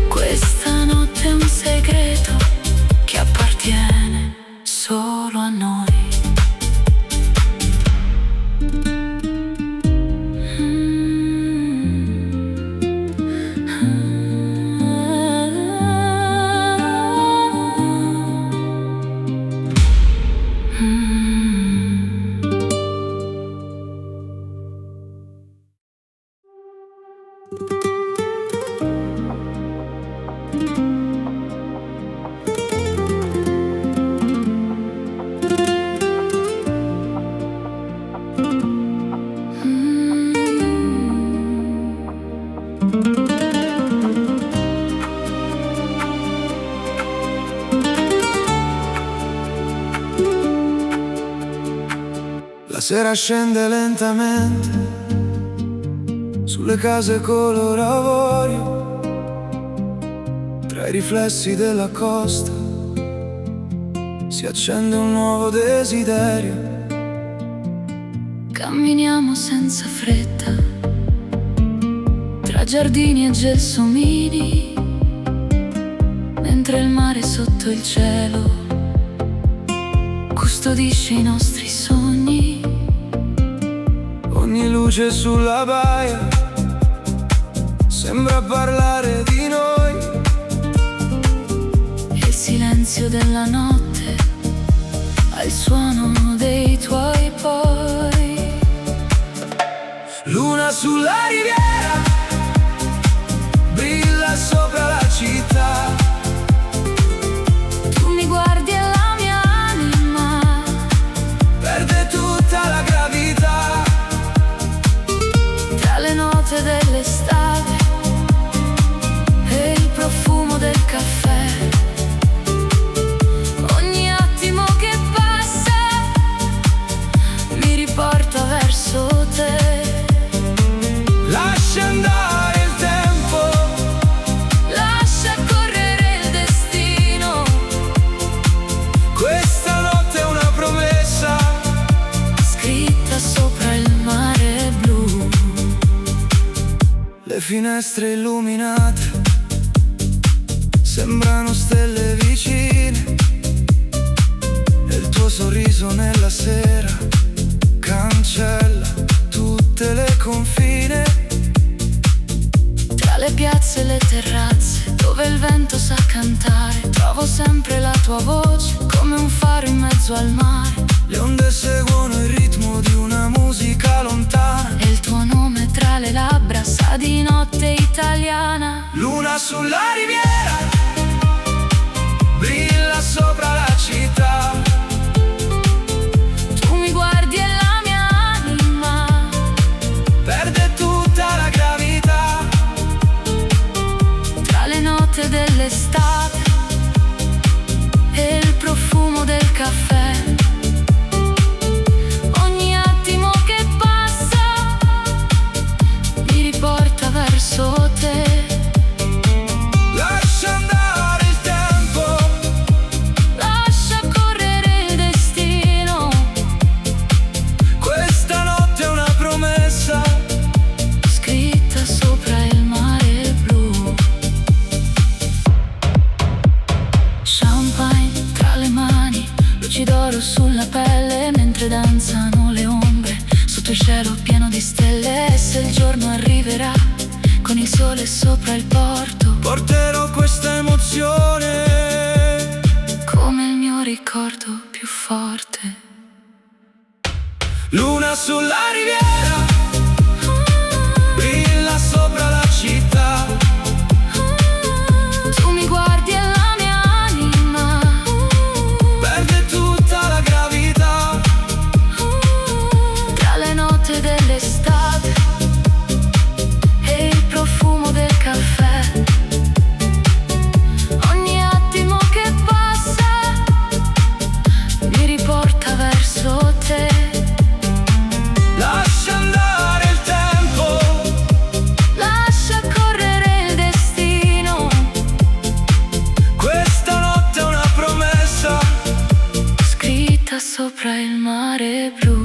Questa notte è un segreto che appartiene solo a noi. La sera scende lentamente sulle case color avorio, tra i riflessi della costa si accende un nuovo desiderio. Camminiamo senza fretta tra giardini e gelsomini, mentre il mare sotto il cielo custodisce i nostri sogni. Ogni luce sulla baia sembra parlare di noi. E il silenzio della notte ha il suono dei tuoi poi. Luna sulla riviera brilla sopra la città. Tu mi guardi e la mia anima Perde tutta la gravità. tra le note dell'estate e il profumo del caffè. Ogni attimo che passa mi riporta verso te. Lascia andare il tempo, Lascia correre il destino. questa notte è una promessa Scritta sopra il mare blu. Le finestre illuminate sembrano stelle vicine e il tuo sorriso nella sera cancella tutte le confine. Tra le piazze e le terrazze dove il vento sa cantare, trovo sempre la tua voce come un faro in mezzo al mare. Le onde seguono il ritmo di una musica lontana. E il tuo nome tra le labbra sa di notte italiana. Luna sulla riviera brilla sopra la città. Tu mi guardi e la mia anima Perde tutta la gravità. tra le note dell'estate e il profumo del caffè. Ogni attimo che passa mi riporta verso te. Lascia andare il tempo, Lascia correre il destino. questa notte è una promessa Scritta sopra il mare blu. Champagne tra le mani, luci d'oro sulla pelle mentre danzano le ombre sotto il cielo pieno di stelle. E se il giorno arriverà con il sole sopra il porto, porterò questa emozione. come il mio ricordo più forte. Luna sulla riviera brilla sopra la città. Tu mi guardi e la mia anima Perde tutta la gravità. tra le note dell'estate e il profumo del caffè. Ogni attimo che passa mi riporta verso te. Lascia andare il tempo, Lascia correre il destino. questa notte è una promessa Scritta sopra il mare blu.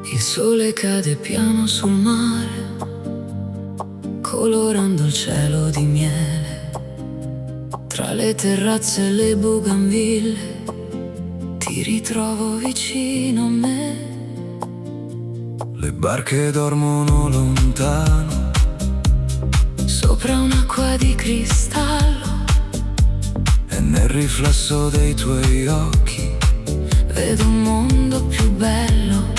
Il sole cade piano sul mare, colorando il cielo di miele. Tra le terrazze e le bougainville ti ritrovo vicino a me. Le barche dormono lontano Sopra un'acqua di cristallo e nel riflesso dei tuoi occhi vedo un mondo più bello.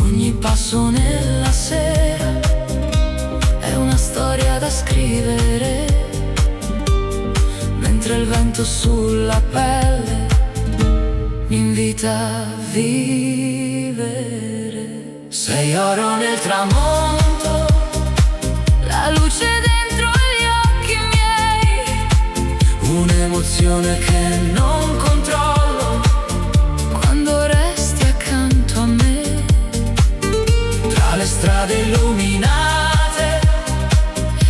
Ogni passo nella sera è una storia da scrivere, mentre il vento sulla pelle mi invita a vivere. Sei oro nel tramonto, la luce dentro gli occhi miei, un'emozione che non controllo quando resti accanto a me. Tra le strade illuminate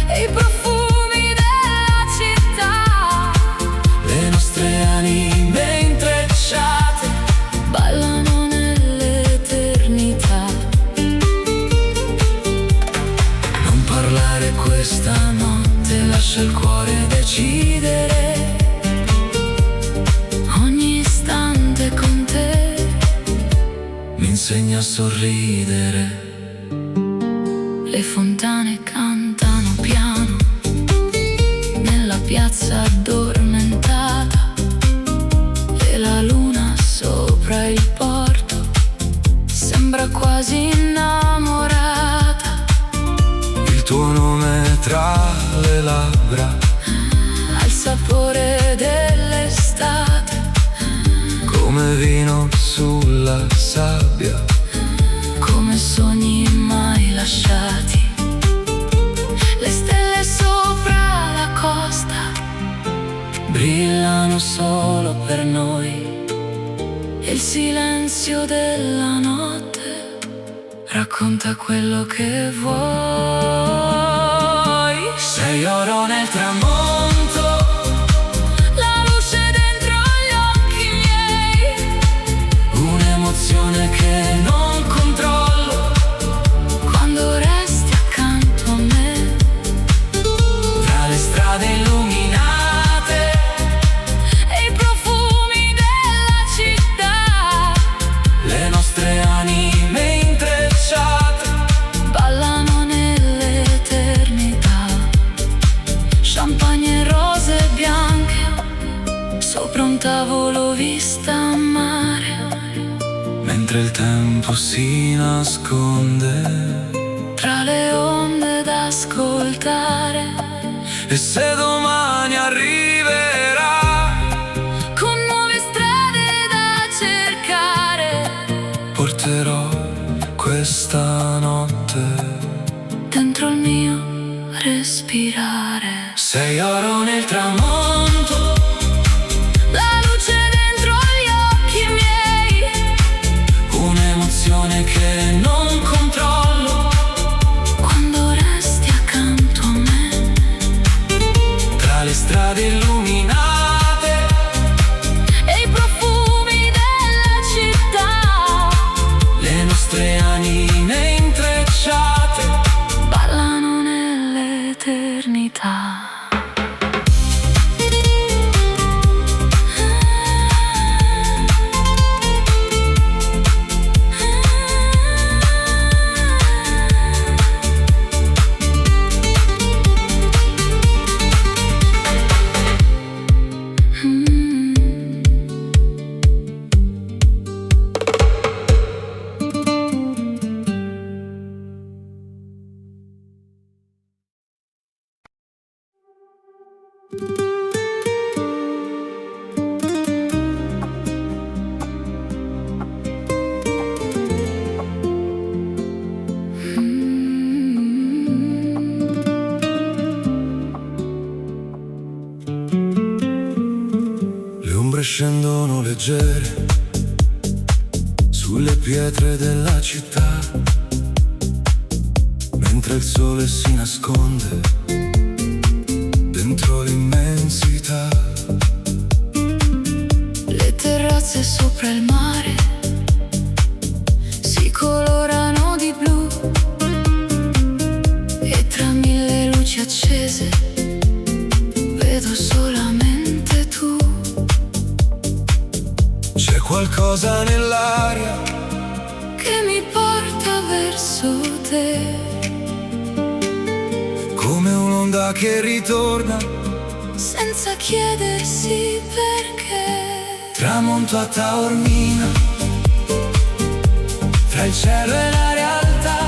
e i profumi della città, le nostre anime intrecciate ballano nell'eternità. Non parlare questa notte, lascia il cuore decidere. Ogni istante con te mi insegna a sorridere. Le fontane cantano piano nella piazza addormentata, e la luna sopra il porto sembra quasi innamorata. Il tuo nome tra le labbra Ha il sapore dell'estate, come vino sulla sabbia, come sogni mai lasciati. Le stelle sopra la costa brillano solo per noi, e il silenzio della notte racconta quello che vuoi. Sei oro nel tramonto, la luce dentro gli occhi miei, un'emozione che non controllo quando resti accanto a me. Tra le strade illuminate e i profumi della città, le nostre anime intrecciate ballano nell'eternità. Champagne e rose bianche sopra un tavolo vista a mare, mentre il tempo si nasconde tra le onde da ascoltare. e se domani arriverà Con nuove strade da cercare, porterò questa notte dentro il mio respirare. sei oro nel tramonto, La luce dentro gli occhi miei, un'emozione che non controllo quando resti accanto a me. tra le strade illuminate E i profumi della città, le nostre anime intrecciate ballano nell'eternità. Le ombre scendono leggere sulle pietre della città, mentre il sole si nasconde dentro l'immensità. Le terrazze sopra il mare si colorano di blu, e tra mille luci accese vedo solamente tu. C'è qualcosa nell'aria Che mi porta verso te, come un'onda che ritorna senza chiedersi perché. tramonto a Taormina, tra il cielo e la realtà.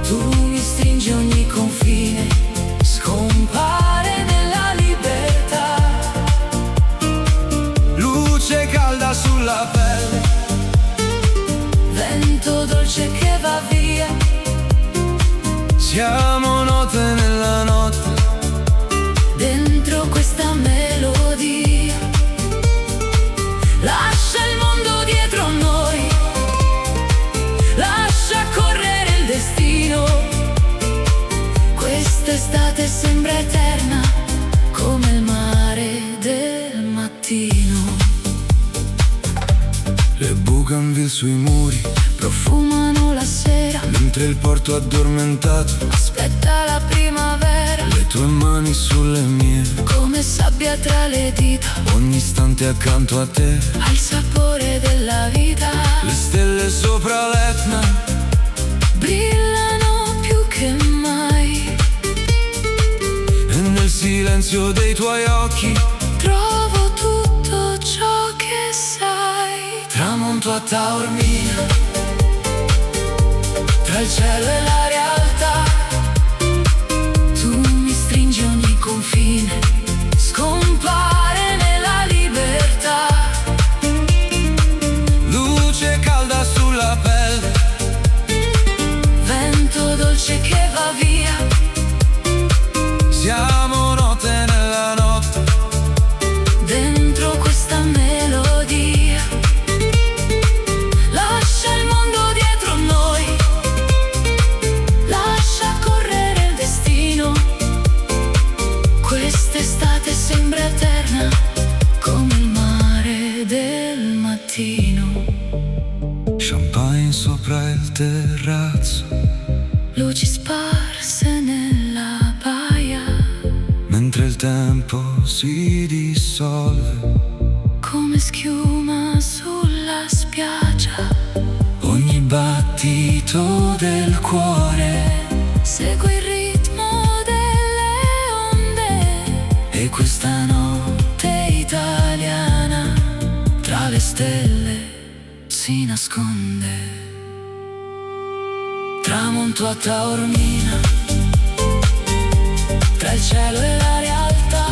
Tu mi stringi ogni confine, Scompare nella libertà, luce calda sulla pelle, vento vento dolce che va via. Siamo note nella notte, Dentro questa melodia. Lascia il mondo dietro a noi, lascia correre il destino. Quest'estate sembra eterna, come il mare del mattino. le bougainville sui muri, Profumano la sera, mentre il porto addormentato, aspetta la primavera. le tue mani sulle mie, Come sabbia tra le dita, ogni istante accanto a te. al sapore della vita. Le stelle sopra l'Etna, Brillano più che mai. e nel silenzio dei tuoi occhi Trovo tutto ciò che sai. tramonto a Taormina, tra il cielo e la realtà. Tu mi stringi ogni confine, scompare nella libertà. Luce calda sulla pelle, Vento dolce che va via. siamo note nella notte, Dentro questa melodia. Lascia il mondo dietro noi, lascia correre il destino. Quest'estate sembra eterna, come il mare del mattino. champagne sopra il terrazzo, Luci sparse nella baia, mentre il tempo si dissolve. come schiuma sulla spiaggia. Ogni battito del cuore, Segui il ritmo delle onde, e questa notte italiana tra le stelle si nasconde. Tramonto a Taormina, tra il cielo e la realtà.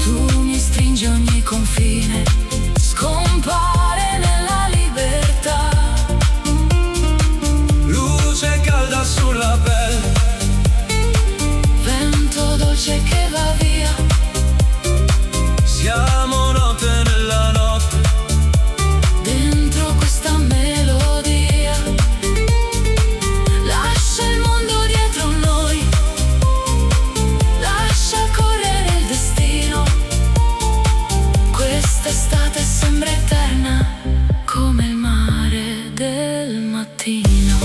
Tu mi stringi ogni confine, scompare nella libertà. luce calda sulla pelle, Vento dolce che va via. siamo note nella notte, Dentro questa melodia. Lascia il mondo dietro noi, lascia correre il destino. Quest'estate sembra eterna, come il mare del mattino.